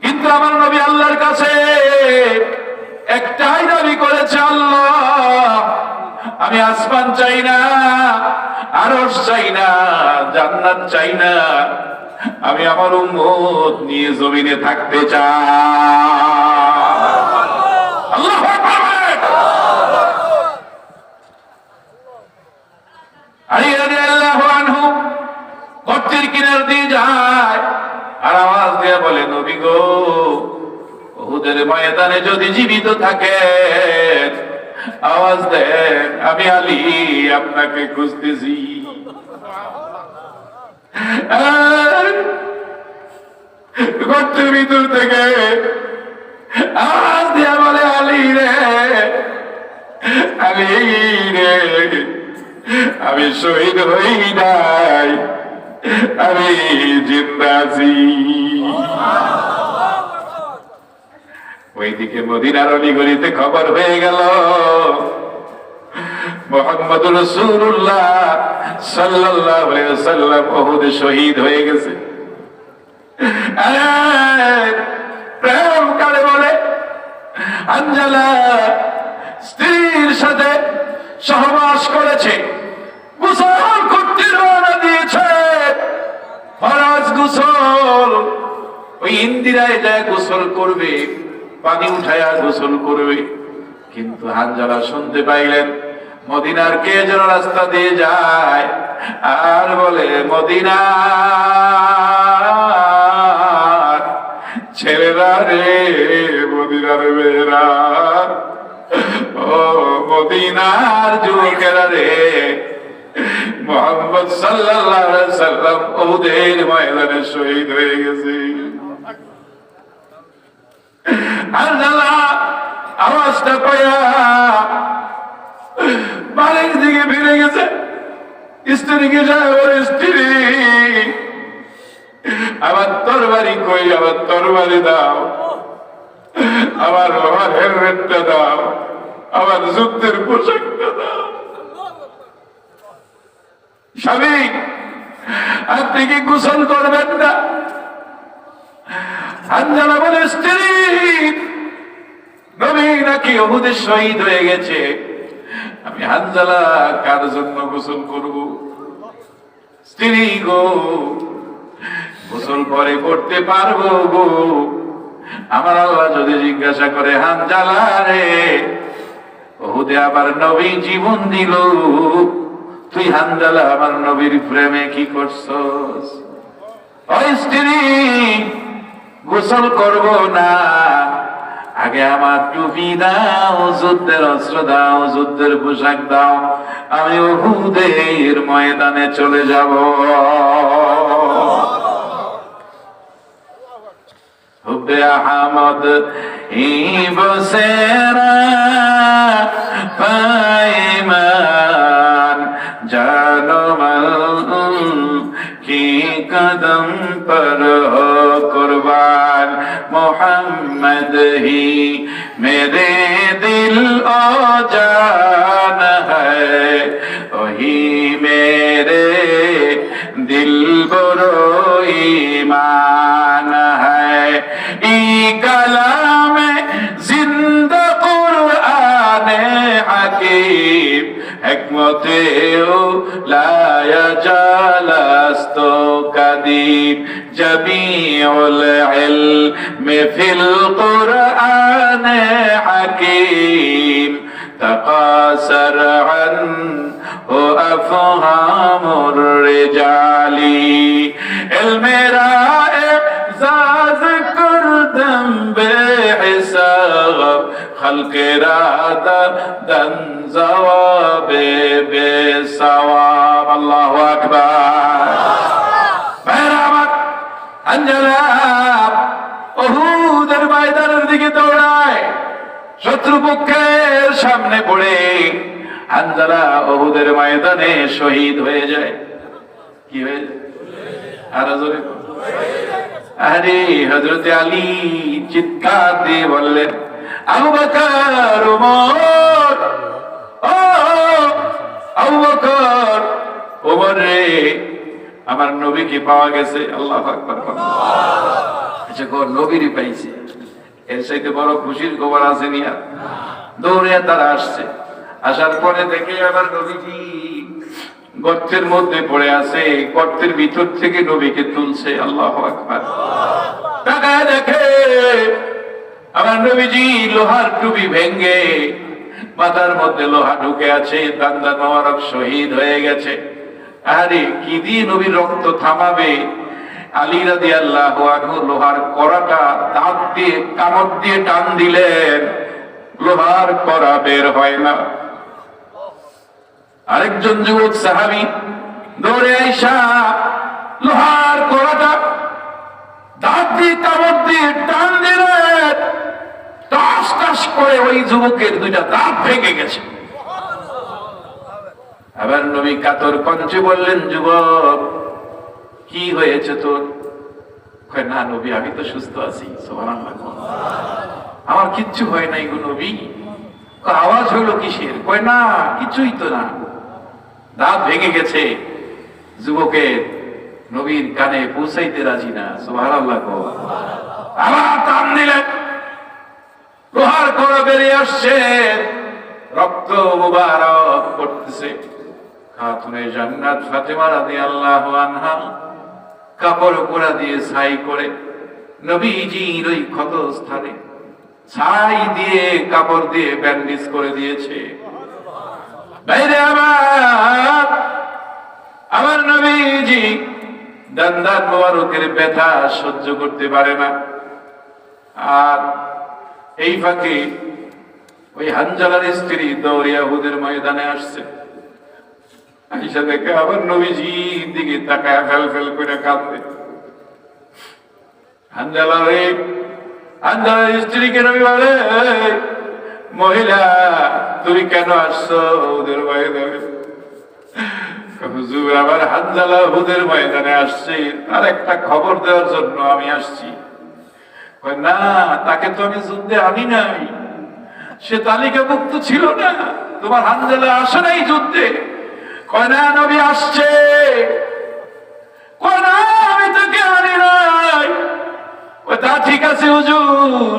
[SPEAKER 1] কিন্তু আমার নবী আল্লাহর কাছে একটাই দাবি করেছে, আল্লাহ আমি আসমান চাই না, আরশ চাই না, জান্নাত চাই না, আমি আমার উম্মত নিয়ে জমিনে থাকতে চাই। আল্লাহু আকবার। আলী রাদিয়াল্লাহু আনহু গর্তের কিনার দিয়ে যায় আর আওয়াজ দিয়ে বলে, নবী গো, উহুদের ময়দানে যদি জীবিত থাকেন আওয়াজ দেন, আমি আলী আপনাকে খুঁজতেছি। গর্তের ভিতর থেকে আওয়াজ দিয়ে বলে, আলী রে, আলী রে, আমি শহীদ হই নাই, আমি জিন্দা আছি। ওইদিকে মদিনার অলিগলিতে খবর হয়ে গেল মুহাম্মদুর রাসূলুল্লাহ সাল্লাল্লাহু আলাইহি ওয়াসাল্লাম উহুদে শহীদ হয়ে গেছে। প্রেম কারে বলে, আঞ্জালা স্ত্রীর সাথে সহবাস করেছে, গোসল করতে রওনা দিয়েছে, ফরজ গোসল, ওই ইন্দিরায় যায় গোসল করবে, পানি উঠায়া গোসল করবে। কিন্তু হানজালা শুনতে পাইলেন মদিনার কে যেন রাস্তা দিয়ে যায় আর বলে, মদিনার ছেলেরা রে, মদিনার মেয়েরা, ও মদিনার যুবকেরা রে, মুহাম্মদ সাল্লাল্লাহু আলাইহি সাল্লাম উহুদের ময়দানে শহীদ হয়ে গেছে। হানজালা আওয়াজটা পায়া বাড়ির দিকে ফিরে গেছে। স্ত্রীকে যায়, ওর স্ত্রী আমার তরবারি কই, আমার তরবারি দাও, আমার লোহার হেলমেটটা দাও, আমার যুদ্ধের পোশাকটা দাও। স্বামী, আপনি কি গোসল করবেন না? হানজালা বলে, স্ত্রী, নবী নাকি উহুদে শহীদ হয়ে গেছে, আমি হানজালা কার জন্য গোসল করব? স্ত্রী গো, গোসল পরে করতে পারবো গো, আমার আল্লাহ যদি জিজ্ঞাসা করে, হানজালা রে, উহুদে আবার নবী জীবন দিল, তুই হানজালা আমার নবীর প্রেমে কি করছস? ওই স্ত্রী, গোসল করব না, আগে আমার টুপি দাও, যুদ্ধের অস্ত্র দাও, যুদ্ধের পোশাক দাও, আমি উহুদের ময়দানে চলে যাব। হুব্বে আহমদ বসেরা পায়মান জানমাল की कदम पर हो कुर्बान, मोहम्मद ही मेरे दिल और जान है, वही मेरे दिल बरो ईमान है। ई कलाम जिंदा कुरान हकीम, हिकमते लाया जालस्तो कदीम, जमीउल इल्म फिल कुरान हकीम, तकासर अन्हु अफहामुर रिजाली, इल्मेरा एज़ाज़ कुर्दम बेहिसाब, खल्क़ेरा दन जवाबे बेसवाब। अल्लाहु আকবার। মেহরাবাদ হানজালা উহুদের ময়দানের দিকে দৌড়ায়, শত্রুপক্ষের সামনে পড়ে হানজালা উহুদের ময়দানে শহীদ হয়ে যায়। কি হয়ে যায়? আর জোরে, আরে হযরত আলী চিৎকার দিয়ে বললেন, আবু বকর, ওমর, ও আবু বকর, ওমর রে, আমার নবীকে পাওয়া গেছে। আল্লাহু আকবার। আচ্ছা, নবীরই পাইছে, এর চাইতে বড় খুশির খবর আছে নিয়া? দৌড়ে তারা আসছে, আসার পরে দেখে আমার নবীজি গর্তের মধ্যে পড়ে আছে, গর্তের ভিতর থেকে নবীকে তুলছে। আল্লাহু আকবার। তাকায় দেখে আমার নবীজি লোহার টুপি ভেঙ্গে মাথার মধ্যে লোহা ঢুকে আছে, দান্দা মোবারক শহীদ হয়ে গেছে। আরে কি দিয়ে নবীর রক্ত থামাবে? আলী রাদিয়াল্লাহু আনহু লোহার কড়াটা দাঁত দিয়ে কামড় দিয়ে টান দিলেন, লোহার কড়া বের হয় না। আরেকজন যুবক সাহাবী দৌড়ে আইসা লোহার কড়াটা দাঁত দিয়ে কামড় দিয়ে টান দিলেন, টাস টাস করে ওই যুবকের দুইটা দাঁত ভেঙে গেছে। আবার নবী কাতর কণ্ঠে বললেন, যুবক, কি হয়েছে তোর? কয়, না নবী, আমি তো সুস্থ আছি, সুবহানাল্লাহ, আমার কিচ্ছু হয় নাই গো নবী। আওয়াজ হইল কিসের? কয়, না কিছুই তো না, দাঁত ভেঙে গেছে। যুবকের নবীর কানে পৌঁছাইতে রাজি না, সুবহানাল্লাহ। আবার টান দিলেন, লোহার কড়া বেরিয়ে আসছে, রক্ত মুবারক পড়তেছে। খাতুনে জান্নাত ফাতেমা রাদিয়াল্লাহু আনহা কাপড় কোড়া দিয়ে ছাই করে নবীজির ওই ক্ষত স্থানে ছাই দিয়ে কাপড় দিয়ে ব্যান্ডেজ করে দিয়েছে। বাইরে আমার নবীজি দান্দার মোবারকের ব্যথা সহ্য করতে পারে না, আর এই ফাঁকে ওই হানজালার স্ত্রী দৌড়িয়া উহুদের ময়দানে আসছে। আইসা দেখে আবার নবীজির দিকে তাকায় ফেল ফেল করে কাঁদবে। হানজালার স্ত্রীকে নবী বলে, মহিলা তুমি কেন আসছো উহুদের ময়দানে? হুজুর, আবার হানজালা উহুদের ময়দানে আসছে, তার একটা খবর দেওয়ার জন্য আমি আসছি। না, তাকে তো আমি যুদ্ধে আনি নাই, সে তালিকাভুক্ত ছিল না, তোমার হানজালা আসে নাই যুদ্ধে। কয় না, নবী আসছে। কয় না, আমি তাকে আনি নাই। তা ঠিক আছে হুজুর,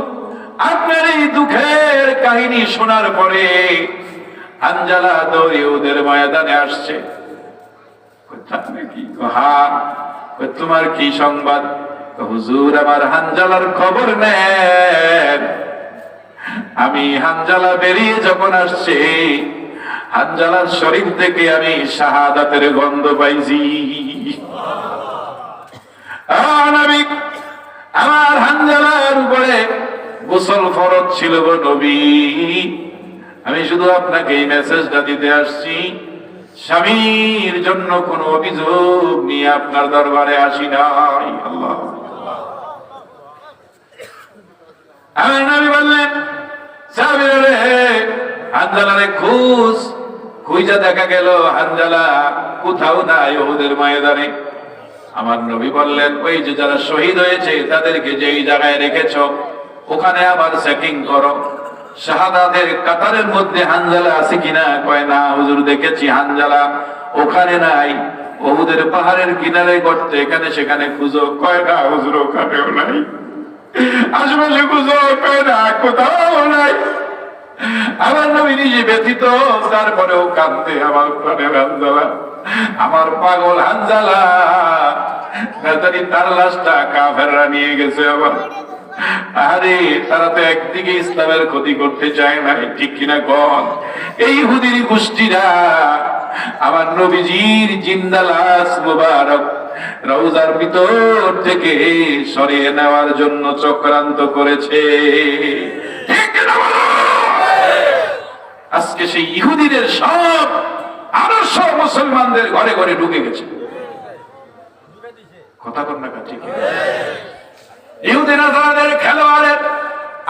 [SPEAKER 1] আপনার এই দুঃখের কাহিনী শোনার পরে হানজালা দৌড়ে ওদের ময়দানে আসছে। তোমার কি সংবাদ? হুজুর, আমার হানজালার খবর নেন। আমি হানজালা বেরিয়ে যখন আসছে, হানজালার শরীর থেকে আমি শাহাদাতের গন্ধ পাইছি। নবী, আমার হানজালার উপরে গোসল ফরজ ছিল গো নবী। আমি শুধু আপনাকে এই মেসেজটা দিতে আসছি, স্বামীর জন্য কোন অভিযোগ নিয়ে আপনার দরবারে আসি নাই। আল্লাহ। আমার নবী বললেন, সাহাবীরা রে, হানজালারে খুঁজা দেখা গেল হানজালা কোথাও নাই উহুদের ময়দানে। আমার নবী বললেন, ওই যে যারা শহীদ হয়েছে তাদেরকে যেই জায়গায় রেখেছো ওখানে আবার চেকিং করো, শাহাদাতের কাতারের মধ্যে হানজালা আছে কিনা। কয় না হুজুর, দেখেছি হানজালা ওখানে নাই, উহুদের পাহাড়ের কিনারে গর্তে এখানে সেখানে খুঁজো। কয় না হুজুর, ওখানেও নাই, আশেপাশে খুঁজো। কয় না, কোথাও নাই। আমার নবী নিজে ব্যথিত, তারপরেও কাঁদতে, আমার প্রাণের হানজালা, আমার পাগল হানজালা, তার লাশটা কাফেররা নিয়ে গেছে। আবার আরে, তারা তো একদিকে ইসলামের ক্ষতি করতে চায় না, ঠিক কিনা কন? এই ইহুদির গোষ্ঠীরা আমার নবীজির জিন্দা লাশ মুবারক রওজার ভিতর থেকে সরিয়ে নেওয়ার জন্য চক্রান্ত করেছে। ঠিক কিনা বলো? আজকে সেই ইহুদিদের সব আদর্শ মুসলমানদের ঘরে ঘরে ঢুকে গেছে। কথা কন না, ঠিক? ইহুদি নাসারাদের খেলোয়াড়ের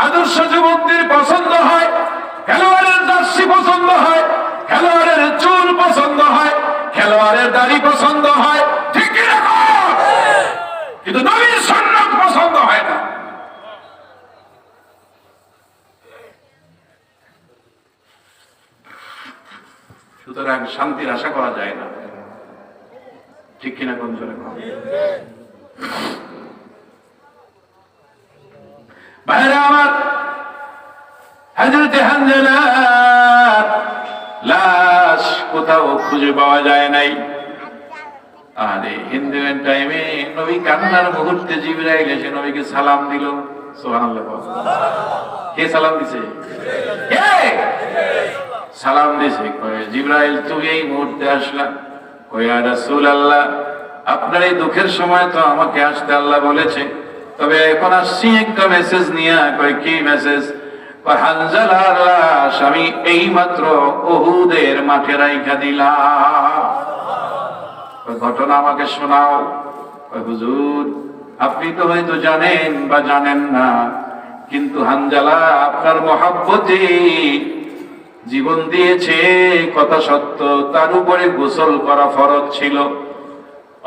[SPEAKER 1] আদর্শ যুবকদের পছন্দ হয়, খেলোয়াড়ের জার্সি পছন্দ হয়, খেলোয়াড়ের চুল পছন্দ হয়, খেলোয়াড়ের দাড়ি পছন্দ হয়, ঠিক কিনা? কিন্তু নবীর সুন্নাত পছন্দ হয় না। সুতরাং শান্তির আশা করা যায় না, ঠিক কিনা? কোন জোরে ভাইরা আমার, হযরত হানজালার লাশ কোথাও খুঁজে পাওয়া যায় নাই। আরে হিন্দুয়ের টাইমে নবী কান্নার মুহূর্তে জিবরাইল এসে নবীকে সালাম দিল। সুবহানাল্লাহ। কে সালাম দিছে? কে সালাম দিছে? কয় জিবরাইল, তুমি এই মুহূর্তে আসলা। কয় ইয়া রাসূলুল্লাহ, আপনার এই দুঃখের সময় তো আমাকে আসতে আল্লাহ বলেছে, তবে এখন আসছি একটা মেসেজ নিয়ে। কয় কি মেসেজ? কয় হানজালার লাশ আমি এইমাত্র উহুদের মাঠে রাইখা দিলাম। ঘটনা আমাকে শোনাও। কয় হুজুর, আপনি তো হয়তো জানেন বা জানেন না, কিন্তু হানজালা আপনার মহব্বতে জীবন দিয়েছে, কথা সত্য। তার উপরে গোসল করা ফরজ ছিল।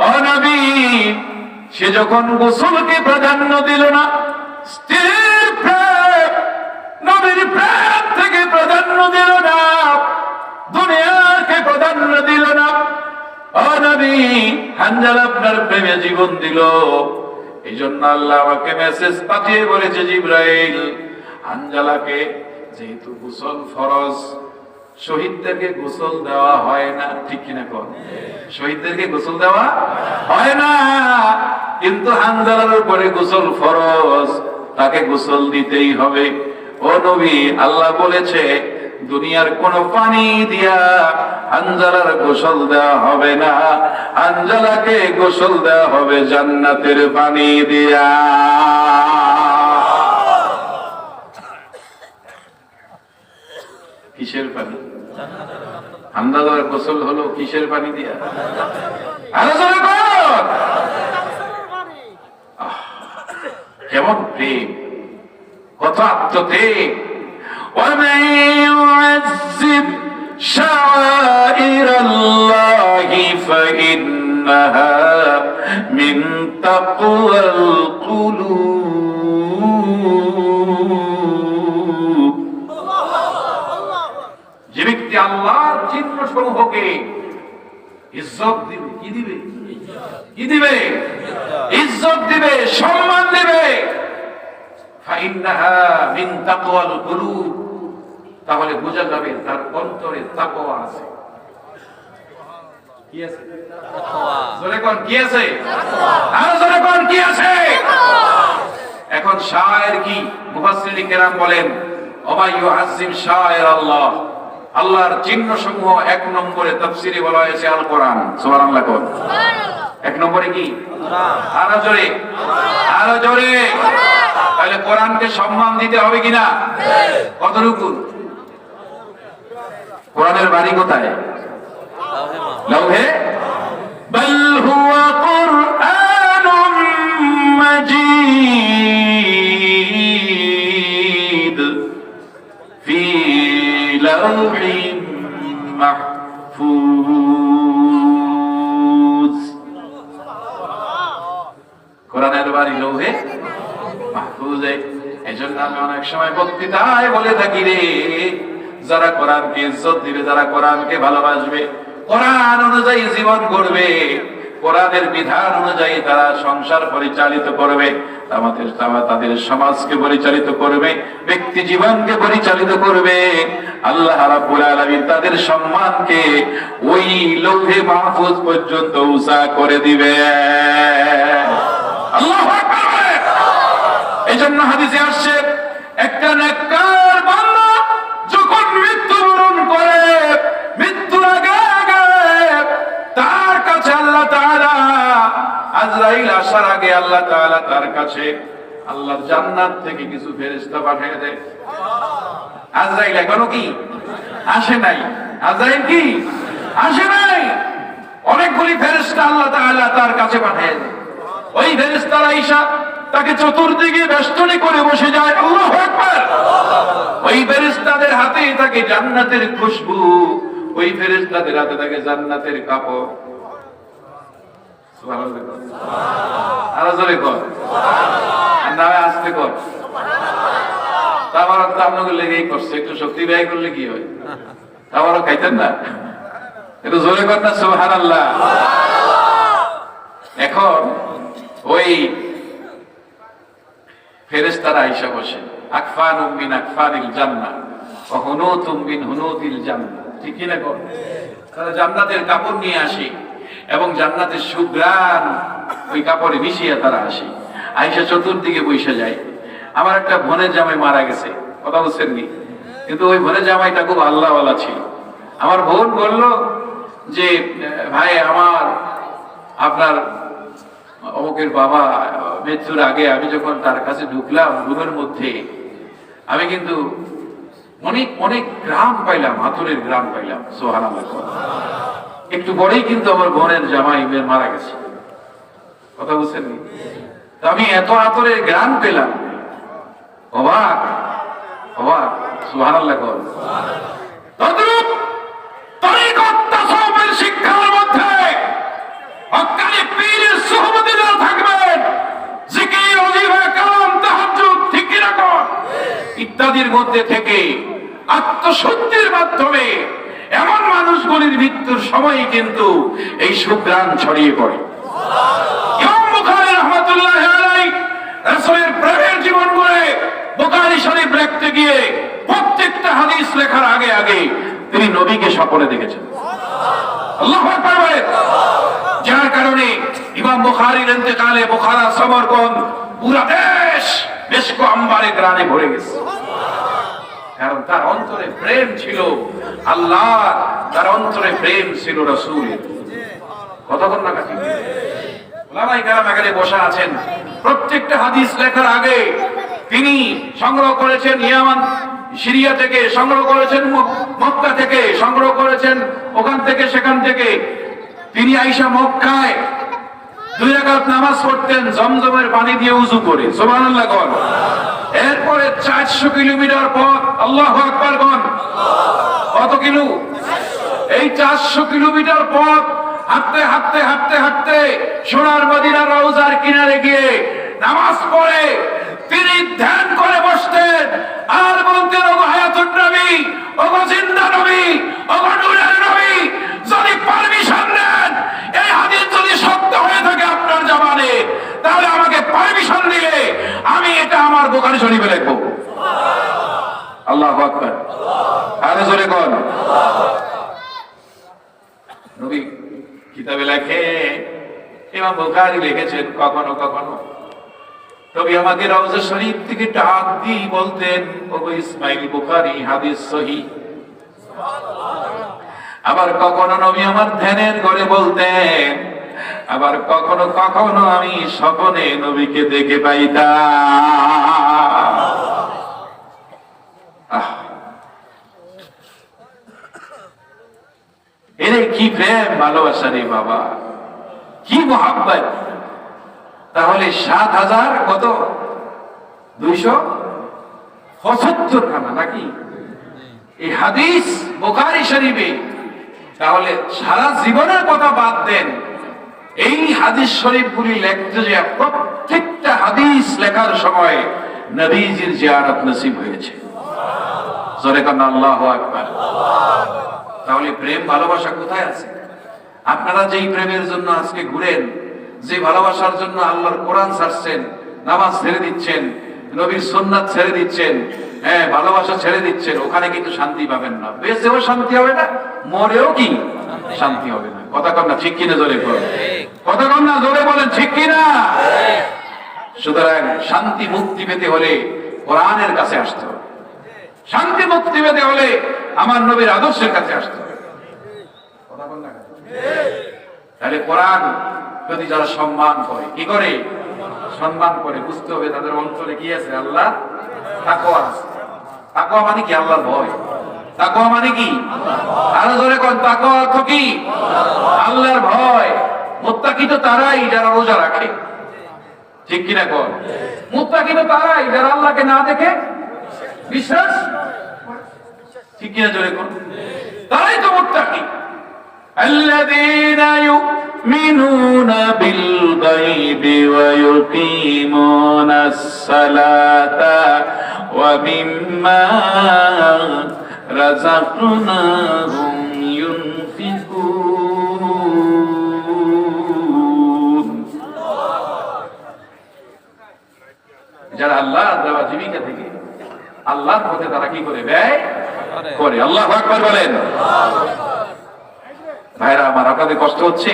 [SPEAKER 1] ও নবী, সে যখন গোসলকে প্রাধান্য দিল না, স্ত্রীর প্রেম, নবীর প্রেম থেকে প্রাধান্য দিল না, দুনিয়াকে প্রাধান্য দিল না। ও নবী, হানজালা আপনার প্রেমে জীবন দিল। এই জন্য আল্লাহ আমাকে মেসেজ পাঠিয়ে বলেছে, জিবরাইল, হানজালাকে যেহেতু গোসল ফরজ, শহীদদেরকে গোসল দেওয়া হয় না, ঠিক কিনা কন? শহীদদেরকে গোসল দেওয়া হয় না, কিন্তু হানজালার উপরে গোসল ফরজ, তাকে গোসল দিতেই হবে। ও নবী, আল্লাহ বলেছে দুনিয়ার কোন পানি দিয়া হানজালার গোসল দেওয়া হবে না, হানজালাকে গোসল দেওয়া হবে জান্নাতের পানি দিয়া। কিসের পানি? ঠান্ডা জলে গোসল হলো কিসের পানি দিয়া? আরো জোরে বল। কেমন প্রেম, কত আত্মত্যাগ। وَمَن يُعَظِّمْ شَعَائِرَ اللَّهِ فَإِنَّهَا مِن تَقْوَى الْقُلُوبِ। যে ব্যক্তি আল্লাহর চিহ্ন সমূহকে ইজ্জত দিবে, কি দিবে? কি দিবে? ইজ্জত দিবে, সম্মান দিবে। ফাইন্নাহা মিন তাকওয়াল কুলুব, তাহলে বোঝা যাবে তার অন্তরে তাকওয়া আছে। কি আছে? তাকওয়া। জোরে কোন কি আছে? তাকওয়া। আর জোরে কোন কি আছে? তাকওয়া। এখন শায়ের কি? মুফাসসিরিন কেরাম বলেন ওয়া ইউআজ্জিম শায়ের আল্লাহ, আল্লাহর চিহ্ন সমূহ এক নম্বরে তাফসীরে বলা হয়েছে আল কোরআন। সুবহানাল্লাহ কোন? সুবহানাল্লাহ। এক নম্বরে কি? কোরআন। আরো জোরে, আরো জোরে। তাহলে কোরআনকে সম্মান দিতে হবে কিনা? কতটুকু? কোরআনের বাড়ি কোথায়? লৌহে বাল হুয়া কুরআনুম মাজিদ ফি লাউহিন মাহফুজ। কোরআনের বাড়ি লৌহে মাহফুজে। এজন্য আমি অনেক সময় বক্তৃতায় বলে থাকি রে, যারা কোরআনকে ইজ্জত দিবে, যারা কোরআনকে ভালোবাসবে, কোরআন অনুযায়ী জীবন গড়বে, কোরআনের বিধান অনুযায়ী তারা সংসার পরিচালিত করবে, তাদের সমাজকে পরিচালিত করবে, ব্যক্তি জীবনকে পরিচালিত করবে, আল্লাহ রাব্বুল আলামিন তাদের সম্মানকে ওই লৌহে মাহফুজ পর্যন্ত উঁচা করে দিবে। আল্লাহু আকবার। এজন্য হাদিসে আসছে একটা নেককার বান্দা যখন মৃত্যুবরণ করে, মৃত্যুর আগে তার কাছে আল্লাহ তাআলা, আজরাইল আসার আগে আল্লাহ তাআলা তার কাছে আল্লাহর জান্নাত থেকে কিছু ফেরেশতা পাঠিয়ে দেয়। আজরাইল এখনো কি আসে নাই? আজরাইল কি আসে নাই? অনেকগুলি ফেরেশতা আল্লাহ তাআলা তার কাছে পাঠিয়ে দেয়। ওই ফেরেশতারা ঈশা তাকে চতুর্দিকে বেষ্টনী করে বসে যায়। আল্লাহু আকবার। ওই ফেরেশতাদের হাতে থাকে জান্নাতের খুশবু, ওই ফেরেশতাদের হাতে থাকে জান্নাতের কাপড়। সুবহানাল্লাহ। আরো জোরে কর, সুবহানাল্লাহ। না আস্তে কর। তাবারক তো আপনাদের লেগেই করছে, একটু শক্তি ব্যয় করলে কি হয়? তাবারক খাইতেন না? একটু জোরে কর না সুবহানাল্লাহ। এখন ওই ফেরেশতারা আয়েশা বসে, আকফানুম মিন আকফানিল জান্নাহ ওয়া হুনুতুম মিন হুনুতিল জান্নাহ। ঠিক কি না কর? তারা জান্নাতের কাপড় নিয়ে আসে এবং জান্নাতের সুঘ্রাণ ওই কাপড়ে মিশিয়ে তারা আসে। আয়েশা চতুর্দিকে বসে যায়। আমার একটা বোনের জামাই মারা গেছে, কথা বলছেন নি? কিন্তু ওই বোনের জামাইটা খুব আল্লাহওয়ালা ছিল। আমার বোন বলল যে ভাই, আমার আপনার অমুকের বাবা মৃত্যুর আগে আমি যখন তার কাছে ঢুকলাম রুমের মধ্যে, আমি কিন্তু অনেক অনেক গ্রাম পাইলাম, আতরের গ্রাম পাইলাম। সুবহানাল্লাহ। একটু পরেই কিন্তু আমার বোনের জামাই মারা গেছে, কথা বুঝছেন? আমি এত আতরের গ্রাম পেলাম, অবাক অবাক। সুবহানাল্লাহ। শিক্ষার মধ্যে অকালে পীরের সুহবতে যারা থাকবেন, জিকির, ওয়াজিফা, কালাম, তাহাজ্জুদ, ঠিক কি না কর ইত্যাদির মধ্যে থেকে আত্মশুদ্ধির মাধ্যমে এমন মানুষগুলির মৃত্যুর সময় কিন্তু এই সুঘ্রাণ ছড়িয়ে পড়ে। ইমাম বুখারী রাহমাতুল্লাহি আলাইহি রাসূলের প্রেমের জীবন গড়ে বুখারী শরীফ লিখতে গিয়ে প্রত্যেকটা হাদিস লেখার আগে আগে তিনি নবীকে স্বপ্নে দেখেছেন। আল্লাহু আকবার। যার কারণে ইমাম বুখারীর ইন্তেকালে বুখারা, সমরকন্দ, পুরা দেশ মেশক আম্বারে গ্রানে ভরে গেছে। কারণ তার অন্তরে প্রেম ছিল আল্লাহ, তার অন্তরে প্রেম ছিল রাসূলের। কতক্ষণ না কাছে ওলামায়ে কেরাম এখানে বসা আছেন। প্রত্যেকটা হাদিস লেখার আগে তিনি সংগ্রহ করেছেন ইয়ামান সিরিয়া থেকে সংগ্রহ করেছেন, মক্কা থেকে সংগ্রহ করেছেন, ওখান থেকে সেখান থেকে। তিনি আইসা মক্কায় 2 রাকাত নামাজ পড়তেন জমজমের পানি দিয়ে উযু করে, সুবহানাল্লাহ গণ। এরপরে 400 কিলোমিটার পথ, আল্লাহু আকবার গণ। কত কিলো? এই 400 কিলোমিটার পথ হাঁটতে হাঁটতে হাঁটতে হাঁটতে সোনার মদিনা রওজার কিনারে গিয়ে নামাজ পড়ে তিনি ধ্যান করে বসতেন আর বলতেন, ওগো হায়াতুন নবী, ওগো জিন্দা নবী, ওগো নূরের নবী, যদি পারমিশন দেন, এই হাদিস যদি সত্য হয়ে থাকে আপনার জবানে, তাহলে আমাকে পারমিশন দিলে আমি এটা আমার বুখারী শরীফে লিখব। আল্লাহু আকবার। আরে জোরে কোন নবী কিতাবে লেখে, ইমাম বুখারী লিখেছেন, কখনো কখনো তবে আমাকে রওজা শরীফ থেকে ডাক দিয়ে বলতেন, ওগো ইসমাইল বুখারী, হাদিস সহিহ। আবার কখনো নবী আমার ধ্যানের ঘরে বলতেন, আবার কখনো কখনো আমি স্বপ্নে নবীকে দেখে পাইতাম। এরে কি প্রেম ভালোবাসা রে বাবা, কি মোহাব্বত। তাহলে 7,000 কত 275 খানা নাকি এই হাদিস বুখারী শরীফে। তাহলে সারা জীবনের কথা বাদ দেন, এই হাদিস শরীফগুলি লিখতে যে প্রত্যেকটা হাদিস লেখার সময় নবীজির জিয়ারত নসিব হয়েছে। জোরে কান আল্লাহু আকবার। তাহলে প্রেম ভালোবাসা কোথায় আছে? আপনারা যেই প্রেমের জন্য আজকে ঘুরেন, যে ভালোবাসার জন্য আল্লাহর কোরআন ছাড়ছেন, নামাজ ছেড়ে দিচ্ছেন, নবীর সুন্নাত ছেড়ে দিচ্ছেন, হ্যাঁ ভালোবাসা ছেড়ে দিচ্ছেন, ওখানে কিন্তু শান্তি পাবেন না। বেঁচেও শান্তি হবে না, মরেও কি শান্তি হবে না। কথা কন না ঠিক কিনা? জোরে বলেন। কথা কন না, জোরে বলেন ঠিক কিনা? সুতরাং শান্তি মুক্তি পেতে হলে কোরআনের কাছে আসতে হবে, শান্তি মুক্তি পেতে হলে আমার নবীর আদর্শের কাছে আসতে হবে। কথা বল না। তাহলে কোরআন যদি যারা সম্মান করে, কি করে? সম্মান করে, বুঝতে হবে তাদের অন্তরে কি আছে? আল্লাহ তাকওয়া আছে। তাকওয়া মানে কি? আল্লাহর ভয়। তাকওয়া মানে কি? আরো জোরে কোন, তাকওয়া অর্থ কি? আল্লাহর ভয়। মুত্তাকি তো তারাই যারা রোজা রাখে, ঠিক কিনা কোন? মুত্তাকি তো তারাই যারা আল্লাহকে না দেখে বিশ্বাস, ঠিক কিনা জোরে কোন? তারাই তো মুত্তাকি। আল্লাযীনা ইউমিনুনা বিল গায়বি ওয়া ইউকিমুনাস সালাতা ওয়া মিম্মা রাযাকনাহুম ইউনফিকুন। যারা আল্লাহর দেওয়া জীবিকা থেকে আল্লাহর পথে তারা কি করে? ব্যয় করে। আল্লাহু আকবার বলেন। ভাইরা আমার, আপনাদের কষ্ট হচ্ছে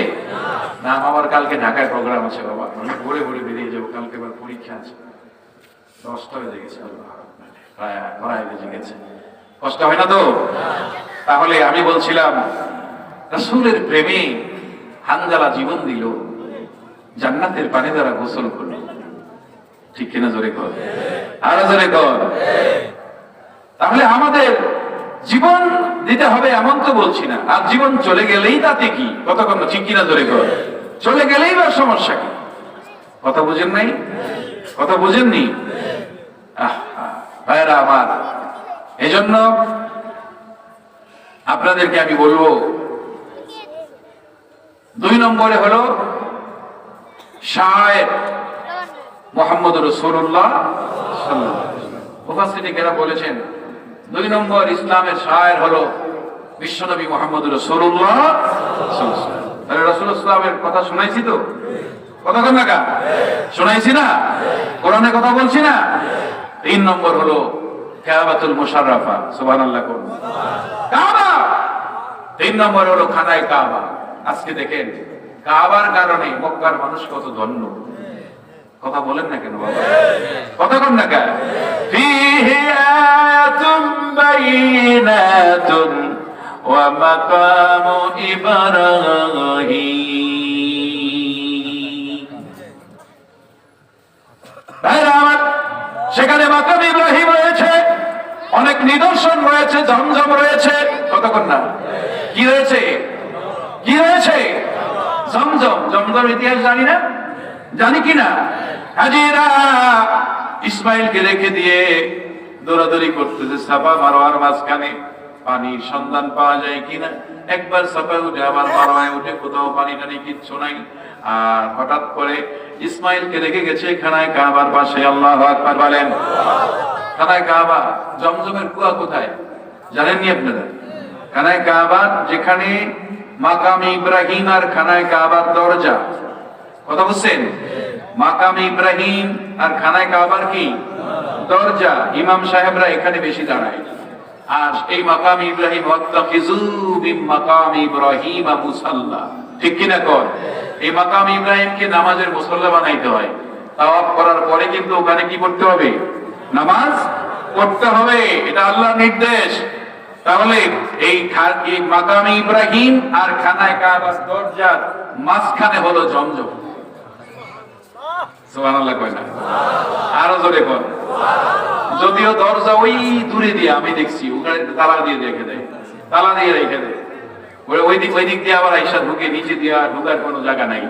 [SPEAKER 1] না? আমার কালকে ঢাকায় প্রোগ্রাম আছে বাবা, আমি ভোরে ভোরে বেরিয়ে যাবো, কালকে আবার পরীক্ষা আছে। 10টা বেজে গেছে, প্রায় 2:30 বেজে গেছে। কষ্ট হয় না তো? তাহলে আমি বলছিলাম, রাসূলের প্রেমে হানজালা জীবন দিল, জান্নাতের পানি দ্বারা গোসল করলো, ঠিক কিনা জোরে কর? আরো জোরে কর। তাহলে আমাদের জীবন দিতে হবে এমন তো বলছি না, আর জীবন চলে গেলেই তাতে কি? কতক্ষণ, ঠিক কিনা জোরে কর? চলে গেলেই বা সমস্যা কি? কথা বুঝেন নাই? কথা বুঝেননি? ভাইরা আমার, এজন্য আপনাদেরকে আমি বলবো, 2 নম্বরে হলো শায়ের মুহাম্মদ রাসূলুল্লাহ সাল্লাল্লাহু আলাইহি ওয়াসাল্লাম। মুফাসসিরিনেরা বলেছেন 2 নম্বর ইসলামের শায়ের হলো বিশ্বনবী মুহাম্মদ রাসূলুল্লাহ সাল্লাল্লাহু আলাইহি ওয়াসাল্লাম। তাহলে রাসূলুল্লাহ সাল্লাল্লাহু আলাইহি ওয়াসাল্লামের কথা শুনাইছি তো? কথা কন না? শুনাইছি না? কোরআনে কথা বলছি না? 3 নম্বর হলো কাবাতুল মুশাররাফা, সুবহানাল্লাহ কোন? কাবা। 3 নম্বর হলো খানায়ে কাবা। আজকে দেখেন কাবার কারণে মক্কার মানুষ কত ধন্য। কথা বলেন না কেন বাবা? কথা কন না কেন? ফিহি আয়াতুম বাইনাতুন ওয়া মাকামু ইব্রাহিম। সেখানে মাকাম ইব্রাহিম রয়েছে, অনেক নিদর্শন রয়েছে, জমজম রয়েছে, কতক্ষণ না কি রয়েছে, কি রয়েছে, জমজম। জমজম ইতিহাস জানি না, জানি কিনা? হাজিরা ইসমাইলকে রেখে দিয়ে দৌড়াদৌড়ি করতেছে সাফা মারোয়ার মাঝখানে, পানির সন্ধান পাওয়া যায় কিনা। একবার সাফায় উঠে আবার মারোয়ায় উঠে, কোথাও পানি টানি কিচ্ছু নাই। আর হঠাৎ করে ইসমাইলকে রেখে গেছে খানায় কাবার পাশে। আল্লাহু আকবার বলেন। খানায় কাবা, জমজমের কুয়া কোথায় জানেননি আপনারা? খানায় কাবার যেখানে মাকাম ইব্রাহিম আর খানায় কাবার দরজা, কথা বুঝছেন? মাকাম ইব্রাহিম আর খানায় কাবার কি দরজা। ইমাম সাহেবরা এখানে বেশি দাঁড়ায়। আর এই মাকাম ইব্রাহিম, ওয়াত্তাখিযু মিন মাকাম ইব্রাহিম মুসাল্লা, ঠিক কিনা কর? এই মাকাম ইব্রাহিমকে নামাজের মুসল্লা বানাইতে হয়। তাওয়াফ করার পরে কিন্তু ওখানে কি করতে হবে? নামাজ পড়তে হবে, এটা আল্লাহর নির্দেশ। তাহলে এই মাকাম ইব্রাহিম আর খানায় কাবার দরজার মাঝখানে হলো জমজম। সুবহানাল্লাহ কয় না? আরো জোরে কর। যদিও দরজা ওই দূরে দিয়ে আমি দেখছি, ওখানে তালা দিয়ে রেখে দেয়, তালা দিয়ে রেখে দেয়। ওই দিক দিয়ে আবার আইসা ঢুকে, নিচে দিয়ে ঢুকার কোনো জায়গা নাই,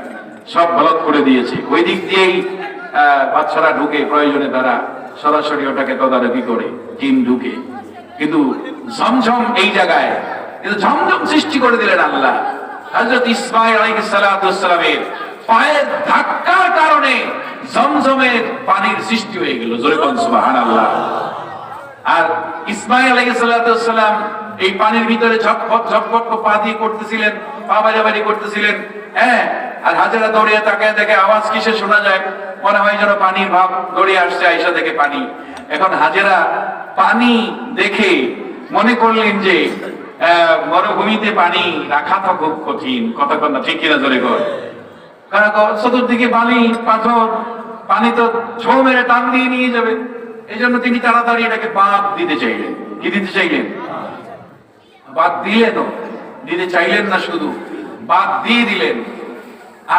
[SPEAKER 1] সব ব্লক করে দিয়েছে। ওই দিক দিয়েই বাচ্চারা ঢুকে, প্রয়োজনে তারা সরাসরি ওটাকে তদারকি করে, টিম ঢুকে। কিন্তু জমজম এই জায়গায়, কিন্তু জমজম সৃষ্টি করে দিলেন আল্লাহ। হযরত ইসমাঈল আলাইহিস সালামের পায়ের ধাক্কার কারণে জমজমের পানির সৃষ্টি হয়ে গেল। জোরে বলুন সুবহানাল্লাহ। আর ইসমাঈল আলাইহিস সালাম এই পানির ভিতরে ঝটপট ঝটপট পা দিয়ে করতেছিলেন, পা বাড়াবাড়ি করতেছিলেন। হ্যাঁ, আর হাজেরা দৌড়িয়ে তাকায় দেখে আওয়াজ কিসে শোনা যায়, মনে হয় যেন পানির ভাব দৌড়িয়ে আসছে। আয়েশা দেখে পানি। এখন হাজেরা পানি দেখে মনে করলেন যে মরুভূমিতে পানি রাখা তো খুব কঠিন, কথা কন না, ঠিক কিনা জোরে কর? কারণ চতুর্দিকে বালি পাথর, পানি তো ছো মেরে টান দিয়ে নিয়ে যাবে। এই জন্য তিনি তাড়াতাড়ি এটাকে বাদ দিতে চাইলেন। কি দিতে চাইলেন? বাদ দিলেন, দিতে চাইলেন না, শুধু বাদ দিয়ে দিলেন।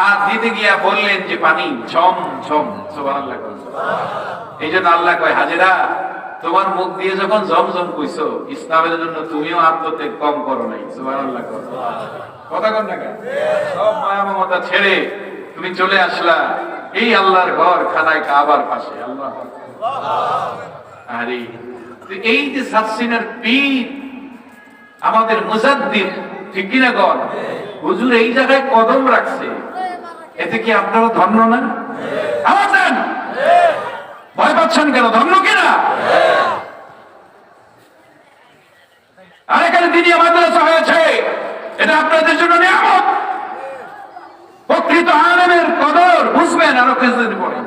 [SPEAKER 1] আর দিতে গিয়া বললেন যে পানি ঝম ঝম। সুবহানাল্লাহ। এই জন্য আল্লাহ কয়, হাজেরা তোমার মুখ দিয়ে যখন জমজম কইছো, ইসলামের জন্য তুমিও আত্মত্যাগ কম করো নাই। সুবহানাল্লাহ। কথা কন না? সব মায়া মমতা ছেড়ে তুমি চলে আসলা এই আল্লাহর ঘর খানায় কাবার পাশে। আল্লাহ। আরে এই যে সাসিনার পীর, আমাদের মুজাদ্দিদ, ঠিক কিনা কন? হুজুর এই জায়গায় কদম রাখছে, এতে কি আপনারা ধন্য না? আওয়াজ দেন। ভয় পাচ্ছেন কেন? ধন্য কিনা? আর এখানে দিনিয়া মাদ্রাসা হয়েছে, এটা আপনাদের জন্য নিয়ামত। প্রকৃত আলেমের কদর বুঝবেন আরো কিছুদিন পরে।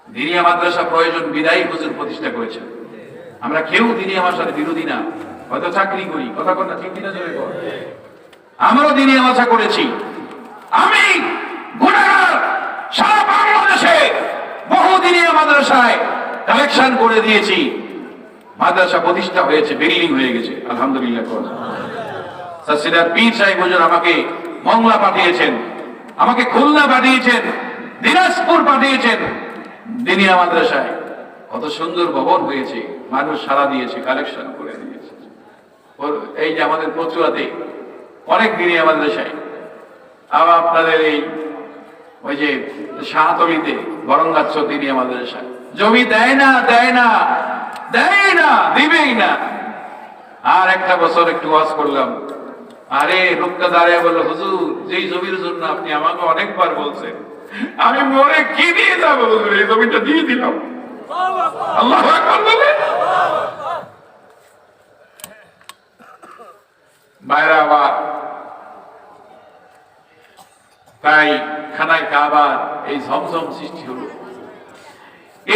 [SPEAKER 1] দিনিয়া মাদ্রাসা প্রয়োজন বিদায়ী হুজুর প্রতিষ্ঠা করেছেন। আমরা কেউ দিনিয়া মাদ্রাসার বিরোধী না, হয়তো চাকরি করি, কথা কন না, ঠিক কিনা জোরে কর? আমরাও দিনিয়া মাদ্রাসা করেছি। আমি গুনাহগার, সারা বাংলাদেশে বহু দিনিয়া মাদ্রাসায় কালেকশন করে দিয়েছি। মাদ্রাসা প্রতিষ্ঠা হয়েছে, বিল্ডিং হয়ে গেছে, আলহামদুলিল্লাহ। সাসিদার পীর সাহেব হুজুর আমাকে মংলা পাঠিয়েছেন, আমাকে খুলনা পাঠিয়েছেন, দিনাজপুর পাঠিয়েছেন। দিনিয়া মাদ্রাসায় কত সুন্দর ভবন হয়েছে, মানুষ সারা দিয়েছে, কালেকশন করে দিয়েছে। এই যে আমাদের কচুয়াতে অনেক দিনিয়া মাদ্রাসায়, আবার আপনাদের এই ওই যে শাহতলিতে বরঙ্গাচ্ছ দিনিয়া মাদ্রাসায় জমি দেয় না, দেয় না, দেয় না, দিবেই না। আর একটা বছর একটু ওয়াজ করলাম, আরে লোকটা দাঁড়িয়ে বললো, হুজুর যেই জমির জন্য আপনি আমাকে অনেকবার বলছেন, আমি মরে কি দিয়ে যাবো হুজুর, এই জমিটা দিয়ে দিলাম। আল্লাহু আকবার বলে। বাইরে আবার তাই খানায় কাবার এই ঝমঝম সৃষ্টি হলো।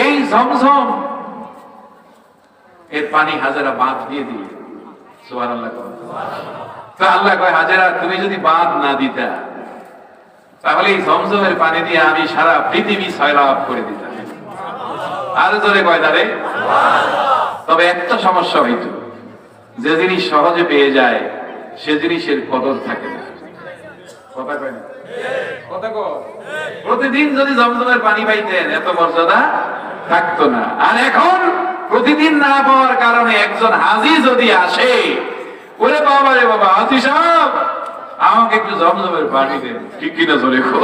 [SPEAKER 1] এই ঝমঝম এর পানি হাজারা বাঁধ দিয়ে দিল। সুবহানাল্লাহ। তো আল্লাহ কয়, হাজারা তুমি যদি বাঁধ না দিতা, তাহলে এই ঝমঝমের পানি দিয়ে আমি সারা পৃথিবী সয়লাভ করে দিতাম। আর জোরে কয় দাঁড়ে। তবে একটা সমস্যা হইতো, যে জিনিস সহজে পেয়ে যায় সে জিনিসের কদর থাকে না। কথা কয় না? কথা কয়। প্রতিদিন যদি জমজমের পানি পাইতেন, এত মর্যাদা থাকতো না। আর এখন প্রতিদিন না পাওয়ার কারণে একজন হাজী যদি আসে, ওরে বাবা রে বাবা, হাজী সাহেব আমাকে একটু জমজমের পানি দেন, ঠিক কিনা জোরে খো।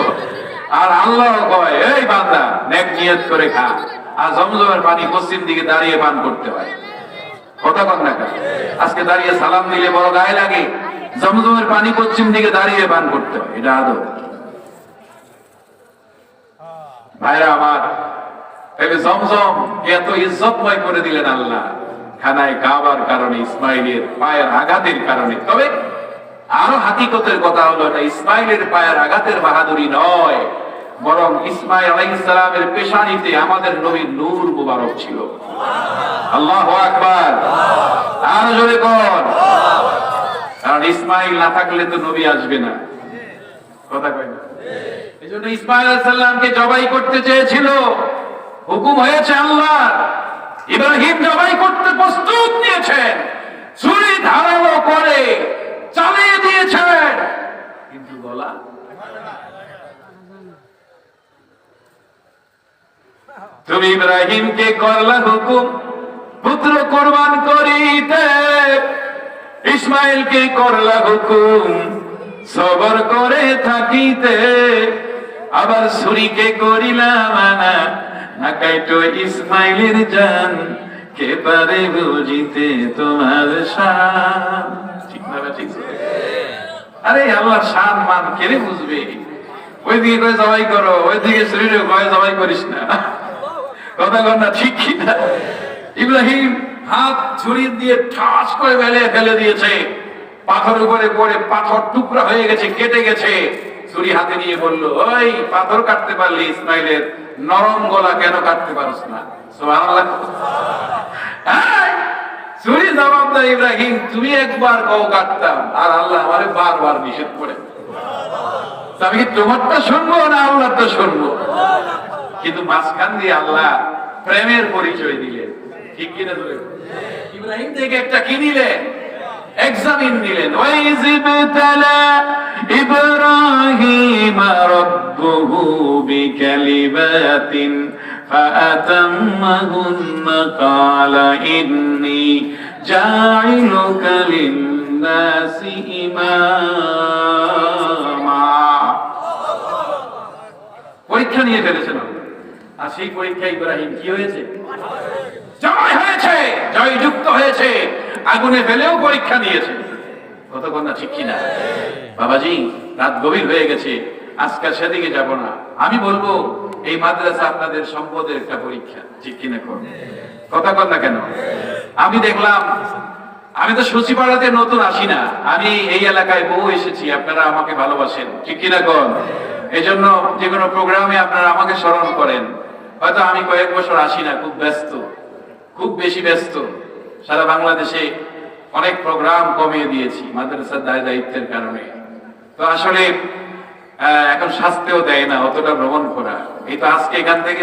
[SPEAKER 1] আর আল্লাহ কয়, এই বান্দা নেক নিয়ত করে খা। আর জমজমের পানি পশ্চিম দিকে দাঁড়িয়ে পান করতে হয়। কথা কন না কেন? আজকে দাঁড়িয়ে সালাম দিলে বড় গায়ে লাগে, জমজমের পানি পশ্চিম দিকে দাঁড়িয়ে পান করতে হয়, এটা আদব। ভাইরা আমার, জমজম এত ইজ্জতময় করে দিলেন আল্লাহ খানায় কাবার কারণে, ইসমাইলের পায়ের আঘাতের কারণে। তবে আরো হাকিকতের কথা হলো, এটা ইসমাইলের পায়ের আঘাতের বাহাদুরি নয়, বরং ইসমাইল আলাইহিস সালামের পেশানিতে আমাদের নবীর নূর মুবারক ছিল। আল্লাহু আকবার, আর জোরে কর। কারণ ইসমাইল না থাকলে তো নবী আসবে না, কথা কয় না? এজন্য ইসমাইল আলাইহিস সালামকে জবাই করতে চেয়েছিল, হুকুম হয়েছে আল্লাহ। ইব্রাহিম জবাই করতে প্রস্তুত নিয়েছেন, ছুরি ধারালো করে চালিয়ে দিয়েছেন, কিন্তু গলা তুমি ইব্রাহিমকে করলা হুকুম পুত্র কুরবান করিতে, ইসমাইলকে করলা হুকুম সবর করে থাকিতে, আবার ছুরিকে করিলা মানা না কাইটো ইসমাইলের জান, কে পারে বুঝিতে তোমার শান। ঠিক না? ঠিক। আরে আল্লাহ শান মান কে রে বুঝবে? ওইদিকে কয় জবাই করো, ওইদিকে শরীরে কয় জবাই করিস না, কথা কর না, ঠিক কি না? ইব্রাহিম হাত ছুরি দিয়ে ঠাস করে ফেলে দিয়েছে, পাথর উপরে পড়ে পাথর টুকরা হয়ে গেছে, কেটে গেছে। ছুরি হাতে নিয়ে বলল, ওই পাথর কাটতে পারলি, ইসমাইলের নরম গলা কেন কাটতে পারছ না? সুবহানাল্লাহ। ছুরি জবাব দেয়, ইব্রাহিম তুমি একবার কও কাটতাম, আর আল্লাহ আমারে বারবার নিষেধ করে। আমি কি তোমারটা শুনবো না আল্লাহটা শুনবো? কিন্তু মাঝখান দিয়ে আল্লাহ প্রেমের পরিচয় দিলেন, ঠিক কিনা? ইব্রাহিম থেকে একটা কি নিলেন? এক্সামিন দিলেন। ওয়াইজিবতালা ইব্রাহিম রাব্বুহু বিকালিমাতিন ফাআতাম্মাহুন্না ক্বালা ইন্নী জাইলুকা লিন-নাসি ইমামা। পরীক্ষা নিয়ে ফেলেছেন, আর সেই পরীক্ষা ইব্রাহিম কি হয়েছে? জয় হয়েছে, জয় যুক্ত হয়েছে। আগুনে ফেলেও পরীক্ষা নিয়েছে, কতক্ষণ না, ঠিক কিনা? বাবাজি, রাত গভীর হয়ে গেছে, আজকে সেদিকে যাব না। আমি বলবো এই মাদ্রাসা আপনাদের সম্পদের একটা পরীক্ষা, ঠিক কিনা? কথা কন না কেন? আমি দেখলাম, আমি তো সচিবাড়াতে নতুন আসি না, আমি এই এলাকায় বহু এসেছি, আপনারা আমাকে ভালোবাসেন, ঠিক কিনা কন? এই জন্য যে কোনো প্রোগ্রামে আপনারা আমাকে স্মরণ করেন। হয়তো আমি কয়েক বছর আসি না, খুব ব্যস্ত, খুব বেশি ব্যস্ত। সারা বাংলাদেশে অনেক প্রোগ্রাম কমিয়ে দিয়েছি মাদ্রাসার দায়িত্বের কারণে। তো আসলে এখন শাস্তিও দেয় না অতটা ভ্রমণ করা। এই তো আজকে এখান থেকে